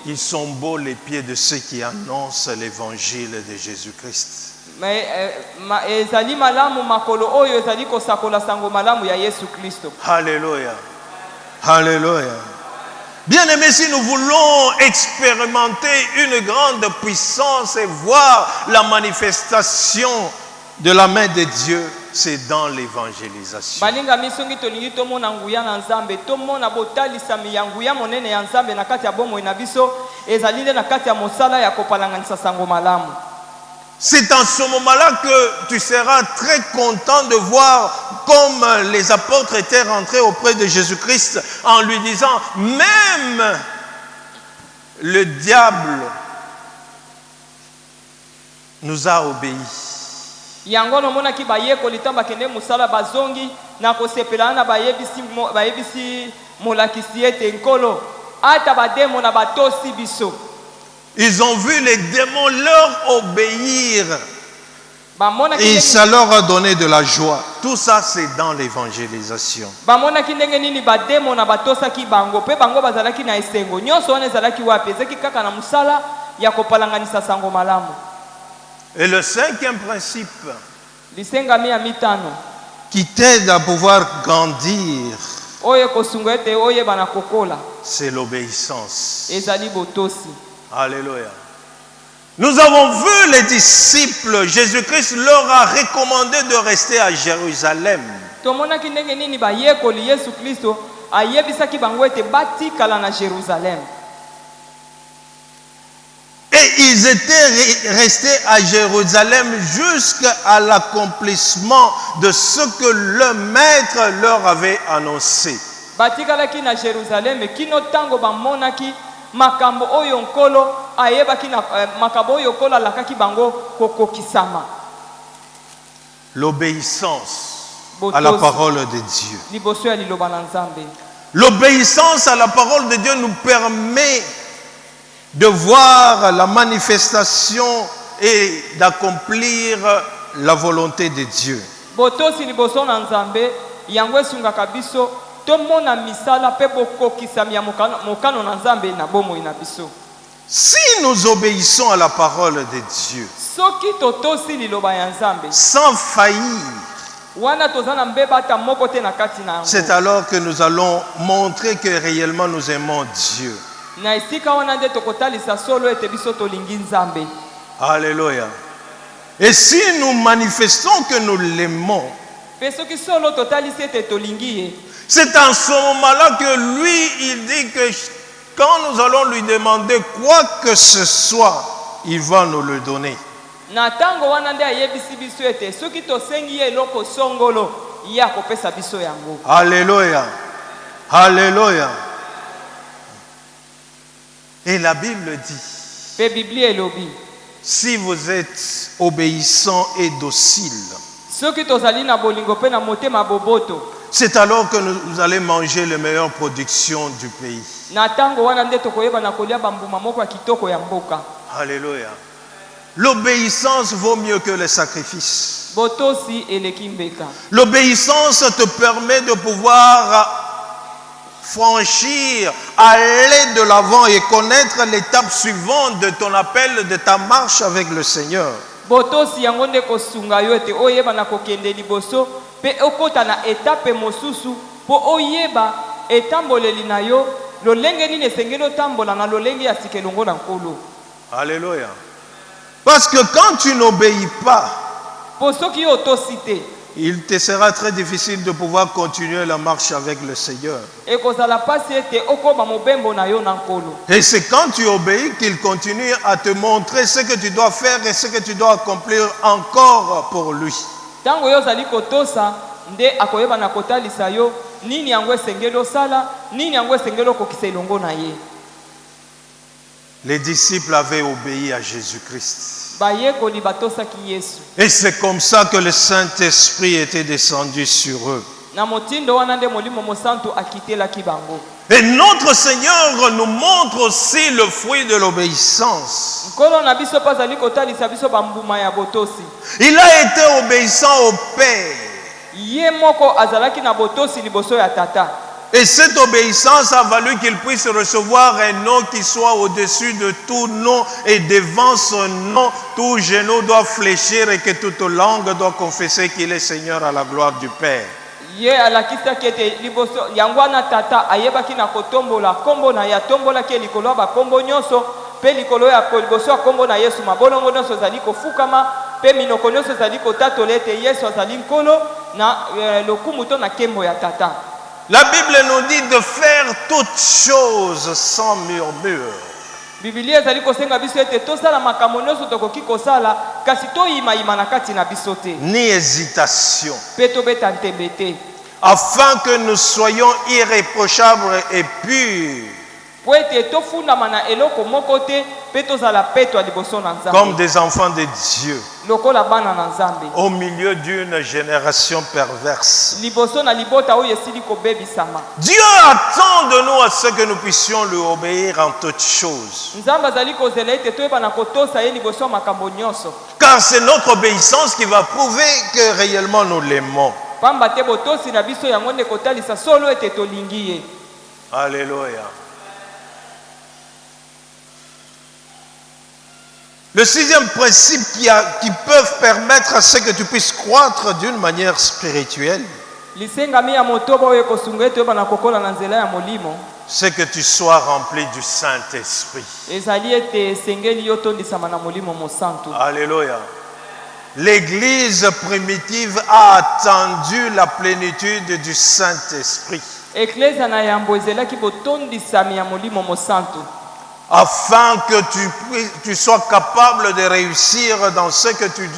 ils sont beaux les pieds de ceux qui annoncent l'évangile de Jésus-Christ. Alléluia. Alléluia. Bien-aimés, si nous voulons expérimenter une grande puissance et voir la manifestation de la main de Dieu, c'est dans l'évangélisation. C'est en ce moment-là que tu seras très content de voir comme les apôtres étaient rentrés auprès de Jésus-Christ en lui disant, même le diable nous a obéi. Ils ont vu les démons leur obéir et ça leur a donné de la joie. Tout ça, c'est dans l'évangélisation. Et le cinquième principe qui t'aide à pouvoir grandir, c'est l'obéissance. Alléluia. Nous avons vu les disciples, Jésus-Christ leur a recommandé de rester à Jérusalem. Et ils étaient restés à Jérusalem jusqu'à l'accomplissement de ce que le maître leur avait annoncé. L'obéissance à la parole de Dieu. liboso ya liloba na Nzambe. L'obéissance à la parole de Dieu nous permet de voir la manifestation et d'accomplir la volonté de Dieu. Botosi liboso na Nzambe yango esungaka biso tomona misala pe bokokisami ya mokano na Nzambe na bomoi na biso. Si nous obéissons à la parole de Dieu Soki totosi liloba ya Nzambe sans faillir, wana tozana mbeba ata moko te na kati na yango. c'est alors que nous allons montrer que réellement nous aimons Dieu. Na esika wana nde tokotalisa solo ete biso tolingi Nzambe. Alléluia. Et si nous manifestons que nous l'aimons, Pe soki solo totalisi ete tolingi ye, c'est en ce moment-là que lui, il dit que quand nous allons lui demander quoi que ce soit, il va nous le donner. na tango wana nde ayebisi biso ete soki tosengi ye eloko songolo ye akopesa biso yango. Alléluia. Alléluia. Et la Bible dit, Pe Biblia elobi si vous êtes obéissants et dociles, soki tozali na bolingo pe na motema boboto, c'est alors que nous allons manger les meilleures productions du pays. na tango wana nde tokoyeba na kolia bambuma moko ya kitoko ya mboka. Alléluia. L'obéissance vaut mieux que le sacrifice. Botosi eleki mbeka. L'obéissance te permet de pouvoir franchir, aller de l'avant et connaître l'étape suivante de ton appel, de ta marche avec le Seigneur. Botosi yango nde kosunga yo ete oyeba na kokende liboso pe okota na etape mosusu po oyeba etamboleli na yo lolenge nini esengeli otambola na lolenge ya sika elongo na nkolo. Alléluia. Parce que quand tu n'obéis pas, Po soki yo otosi te, il te sera très difficile de pouvoir continuer la marche avec le Seigneur. ekozala pasi ete okoba mobembo na yo na nkolo. Et c'est quand tu obéis qu'il continue à te montrer ce que tu dois faire et ce que tu dois accomplir encore pour lui. Tango yo ozali kotosa nde akoyeba na kotalisa yo nini yango esengeli osala, nini yango esengeli okokisa elongo na ye. Les disciples avaient obéi à Jésus-Christ. Bayekoli batosaki Yesu. Et c'est comme ça que le Saint-Esprit était descendu sur eux. Na motindo wana nde molimo mosantu akitelaki bango. Et notre Seigneur nous montre aussi le fruit de l'obéissance. Nkolo na biso pa zali kotalisa biso bambuma ya botosi. Il a été obéissant au Père. Ye moko azalaki na botosi liboso ya tata. Et cette obéissance a valu qu'il puisse recevoir un nom qui soit au-dessus de tout nom, et devant son nom, tout genou doit fléchir et que toute langue doit confesser qu'il est Seigneur à la gloire du Père. Ye alakisaki ete liboso yango wana tata ayebaki na kotombola kombo na ya tombolaki likolo ba kombo nyonso pe likolo ya liboso ya kombo na Yesu mabolongo nyonso ezali kofukama pe minoko nyonso ezali kotatola ete Yesu azali nkolo na lokumu to na kembo ya tata. La Bible nous dit de faire toutes choses sans murmure. Biblia ezali kosenga biso ete tosala makambo nyonso tokoki kosala kasi toyima na kati na biso te. Ni hésitation. Pe tobeta ntembe te. Afin que nous soyons irréprochables et purs. Po ete tofundama na eloko moko te pe tozala petwa liboso na Nzambe. Comme des enfants de Dieu. Lokola bana na Nzambe. Au milieu d'une génération perverse. Liboso na libota oyo esili kobebisama. Dieu attend de nous à ce que nous puissions lui obéir en toutes choses. Nzambe azali kozela ete toyeba na kotosa ye liboso ya makambo nyonso. Car c'est notre obéissance qui va prouver que réellement nous l'aimons. Pamba te botosi na biso yango nde kotalisa solo ete tolingi ye. Alléluia. Le sixième principe qui peut permettre à ce que tu puisses croître d'une manière spirituelle, Lisengami ya motoba oyo kosunga ete toyeba na kokola na nzela ya molimo. c'est que tu sois rempli du Saint-Esprit. Ezali ete esengeli yo tondisama na molimo mosantu. Alléluia. L'Église primitive a attendu la plénitude du Saint-Esprit. Eklezia na yambo ezelaki botondisami ya molimo mosantu. Afin que tu sois capable de réussir dans ce que tu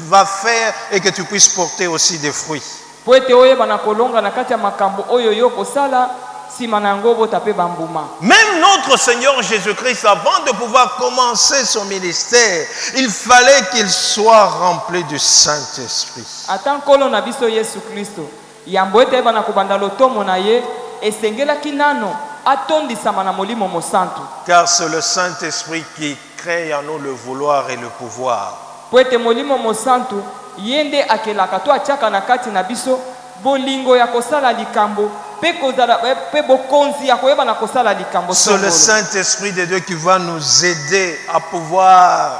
vas faire et que tu puisses porter aussi des fruits. Po ete oyeba na kolonga na kati ya makambo oyo yo kosala nsima na yango bota pe bambuma. Même notre Seigneur Jésus-Christ, avant de pouvoir commencer son ministère, il fallait qu'il soit rempli du Saint-Esprit. Ata nkolo na biso Yesu Kristo yambo ete yeba na kobanda lotomo na ye esengelaki nano atondisama na molimo mosantu. Car c'est le Saint-Esprit qui crée en nous le vouloir et le pouvoir. Po ete molimo mosantu yende akelaka to atiaka na kati na biso bolingo ya kosala likambo pe kozala pe bokonzi ya koyeba na kosala likambo. C'est le Saint-Esprit de Dieu qui va nous aider à pouvoir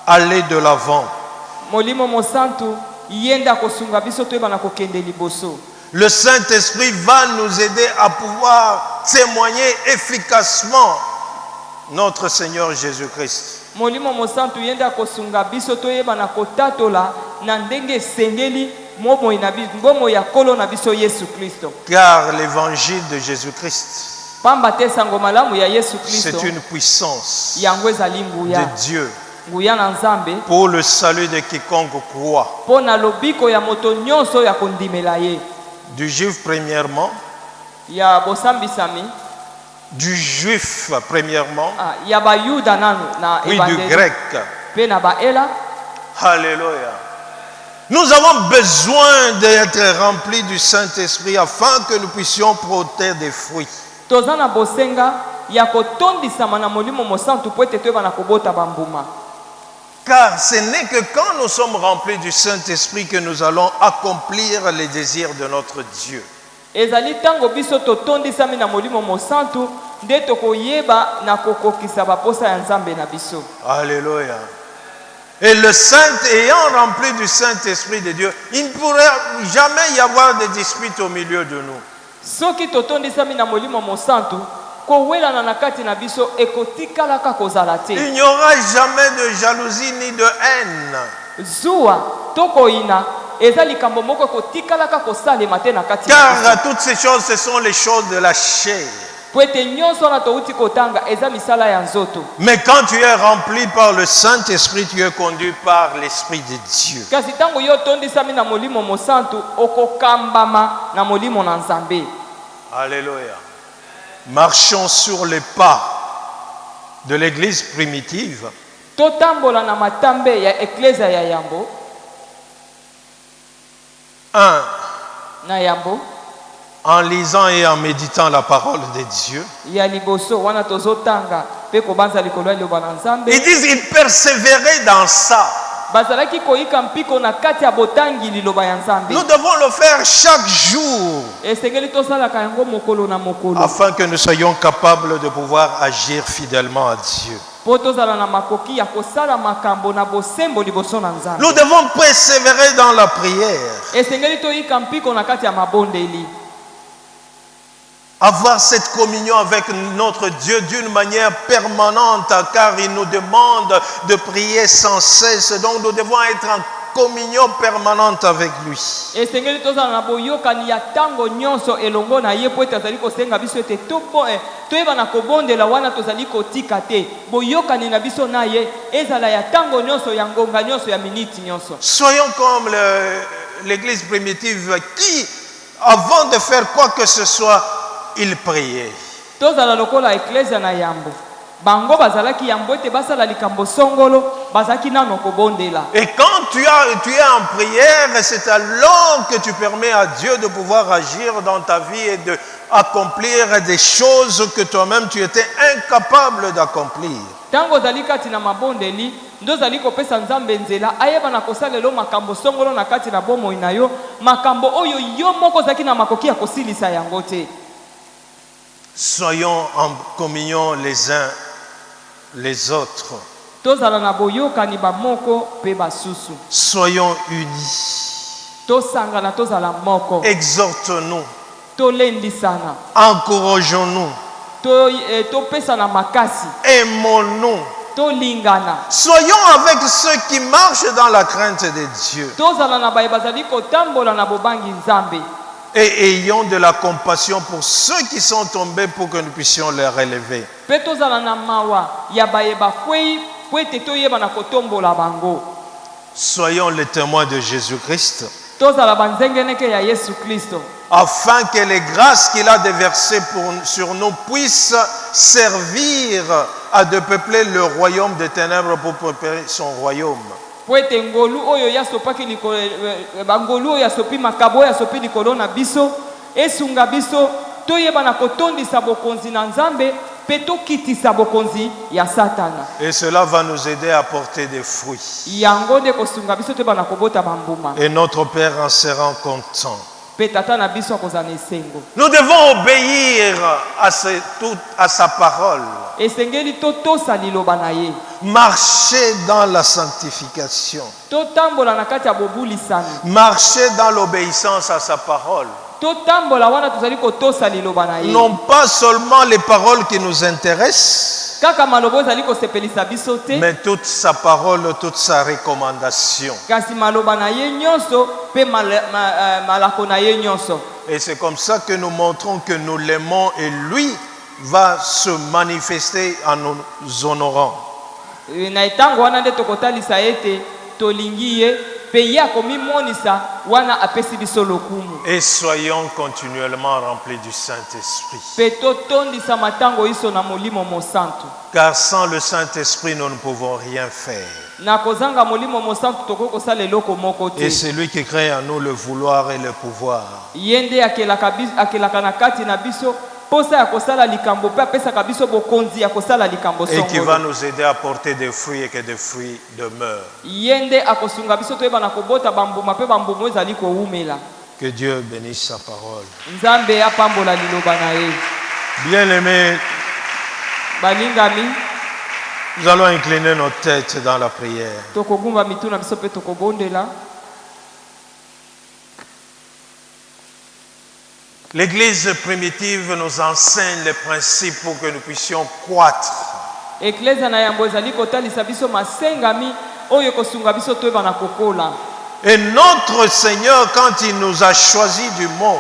aller de l'avant. Molimo mosantu yende akosunga biso to yeba na kokende liboso. Le Saint-Esprit va nous aider à pouvoir témoigner efficacement notre Seigneur Jésus-Christ. Molimo mosantu yende akosunga biso to yeba na kotatola na ndenge sengeli momo ina biso ngomo ya kolo na biso Yesu Kristo. Car l'évangile de Jésus-Christ, Pamba te sango malamu ya Yesu Kristo c'est une puissance yango ezali nguya. de Dieu Nguya na Nzambe pour le salut de quiconque croit. po na lobiko ya moto nyonso ya kondimela ye. Du juif premièrement, Ya bosambisami du juif premièrement, ya bayuda nanu na oui, du evangeli grec. pe na baela. Alléluia. Nous avons besoin d'être remplis du Saint-Esprit afin que nous puissions porter des fruits. Toza na bosenga ya kotondisama na molimo mosantu po ete toyeba na kobota bambuma. Car ce n'est que quand nous sommes remplis du Saint-Esprit que nous allons accomplir les désirs de notre Dieu. Ezali tango biso totondisami na molimo mosantu nde tokoyeba na kokokisa baposa ya Nzambe na biso. Alléluia. Et le Saint, ayant rempli du Saint-Esprit de Dieu, il ne pourrait jamais y avoir de dispute au milieu de nous. Soki totondisami na molimo mosantu kowelana na kati na biso ekotikalaka kozala te. Il n'y aura jamais de jalousie ni de haine. Zuwa tokoina eza likambo moko ekotikalaka kosalema te na kati na biso. Car toutes ces choses, ce sont les choses de la chair. Po ete nyonso na touti kotanga eza misala ya nzoto. Mais quand tu es rempli par le Saint-Esprit, tu es conduit par l'Esprit de Dieu. Kasi tango yo tondisami na molimo mosantu okokambama na molimo na Nzambe. Alléluia. Marchons sur les pas de l'église primitive. Totambola na matambe ya eklezia ya yambo. 1. Na yambo En lisant et en méditant la parole de Dieu. ya liboso wana tozotanga pe kobanza likolo ya liloba na Nzambe. Ils disent ils persévéraient dans ça. Bazalaki koyika mpiko na kati ya botangi liloba ya Nzambe. Nous devons le faire chaque jour Esengeli tosalaka yango mokolo na mokolo. afin que nous soyons capables de pouvoir agir fidèlement à Dieu. Po tozala na makoki ya kosala makambo na bosembo liboso na Nzambe. Nous devons persévérer dans la prière. Esengeli toyika mpiko na kati ya mabondeli. Avoir cette communion avec notre Dieu d'une manière permanente, car il nous demande de prier sans cesse. Donc nous devons être en communion permanente avec lui. Esengeli tozala na boyokani ya tango nyonso elongo na ye po ete azali kosenga biso ete toyeba na kobondela wana tozali kotika te. Boyokani na biso na ye ezala ya tango nyonso ya ngonga nyonso ya miniti nyonso. Soyons comme l'église primitive qui, avant de faire quoi que ce soit, il priait. Tozala lokola eklezia na yambo. Bango bazalaki yambo ete basala likambo songolo bazaki nano kobondela. Et quand tu es en prière, c'est alors que tu permets à Dieu de pouvoir agir dans ta vie et d'accomplir des choses que toi-même tu étais incapable d'accomplir. Tango zali kati na mabondeli ndo zali kopesa Nzambe nzela ayeba na kosalelo makambo songolo na kati na bomoi na yo makambo oyo yo moko zaki na makoki ya kosilisa yango te. Soyons en communion les uns les autres. Tozala na boyokani ba moko pe basusu. Soyons unis. Tosangana tozala moko. Exhortons-nous. Tolendisana. Encourageons-nous. Topesana makasi. Aimons-nous. Tolingana. Soyons avec ceux qui marchent dans la crainte de Dieu. Tozala na baye bazali kotambola na bobangi Nzambe. Et ayons de la compassion pour ceux qui sont tombés pour que nous puissions les relever. Pe tozala na mawa ya baye bakwei po ete toyeba na kotombola bango. Soyons les témoins de Jésus-Christ. Tozala banzengeneke ya Yesu Kristo. afin que les grâces qu'il a déversées sur nous puissent servir à de peupler le royaume des ténèbres pour préparer son royaume. po ete ngolu oyo yasopaki bangolu oyo asopi makabo oyo asopi likolo na biso esunga biso toyeba na kotondisa bokonzi na Nzambe pe tokitisa bokonzi ya Satana. Et cela va nous aider à porter des fruits. Yango nde kosunga biso toyeba na kobota bambuma. Et notre Père en sera content. Pe tata na biso akozala na esengo. Nous devons obéir à sa parole. Esengeli totosa liloba na ye. Marcher dans la sanctification. Totambola na kati ya bobulisani. Marcher dans l'obéissance à sa parole. Totambola wana tozali kotosa liloba na ye. Non pas seulement les paroles qui nous intéressent, kaka maloba ezali kosepelisa biso te, mais toute sa parole, toute sa recommandation. kasi maloba na ye nyonso pe malako na ye nyonso. Et c'est comme ça que nous montrons que nous l'aimons et lui va se manifester en nous honorant. Na etango wana nde tokotalisa ete tolingi ye pe ye akomimonisa wana apesi biso lokumu. Et soyons continuellement remplis du Saint-Esprit. Pe totondisa matango iso na molimo mosantu. Car sans le Saint-Esprit, nous ne pouvons rien faire. Na kozanga molimo mosantu toko kosala eloko moko te. Et c'est lui qui crée en nous le vouloir et le pouvoir. Yende akelaka na kati na biso posa ya kosala likambo pe apesaka biso bokonzi ya kosala likambo et qui va songolo. nous aider à porter des fruits et que des fruits demeurent. Yende akosunga biso toyeba na kobota bambuma pe bambuma ezali koumela. Que Dieu bénisse sa parole. Nzambe apambola liloba na ye. Bien-aimés, Balingami nous allons incliner nos têtes dans la prière. tokogumba mituna biso pe tokobondela. L'Église primitive nous enseigne les principes pour que nous puissions croître. Eklezia na yambo ezali kotalisa biso masengami oyo kosunga biso toyeba na kokola. Et notre Seigneur, quand il nous a choisis du monde,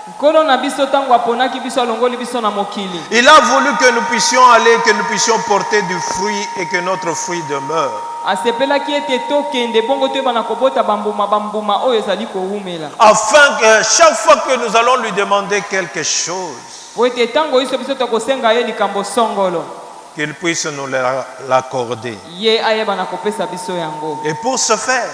Nkolo na biso tango aponaki biso alongoli biso na mokili. il a voulu que nous puissions aller, que nous puissions porter du fruit et que notre fruit demeure. Asepelaki ete tokende bongo toyeba na kobota bambuma oyo ezali koumela. Afin que chaque fois que nous allons lui demander quelque chose, Po ete tango iso biso tokosenga ye likambo songolo, qu'il puisse nous l'accorder. ye ayeba na kopesa biso yango. Et pour ce faire,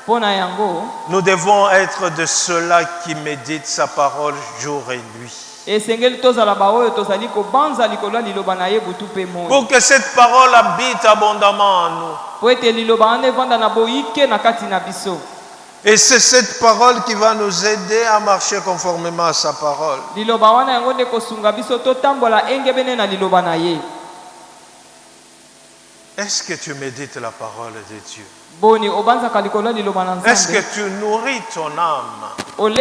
Pona yango nous devons être de ceux-là qui méditent sa parole jour et nuit. esengeli tozala baoyo tozali kobanza likolo ya liloba na ye butu pe moi. Pour que cette parole habite abondamment en nous. Po ete liloba wana evanda na boyike na kati na biso. Et c'est cette parole qui va nous aider à marcher conformément à sa parole. Liloba wana yango nde kosunga biso totambola engebene na liloba na ye. Est-ce que tu médites la parole de Dieu? Boni obanzaka likolo ya liloba na Est-ce que Nzambe. tu nourris ton âme? Ole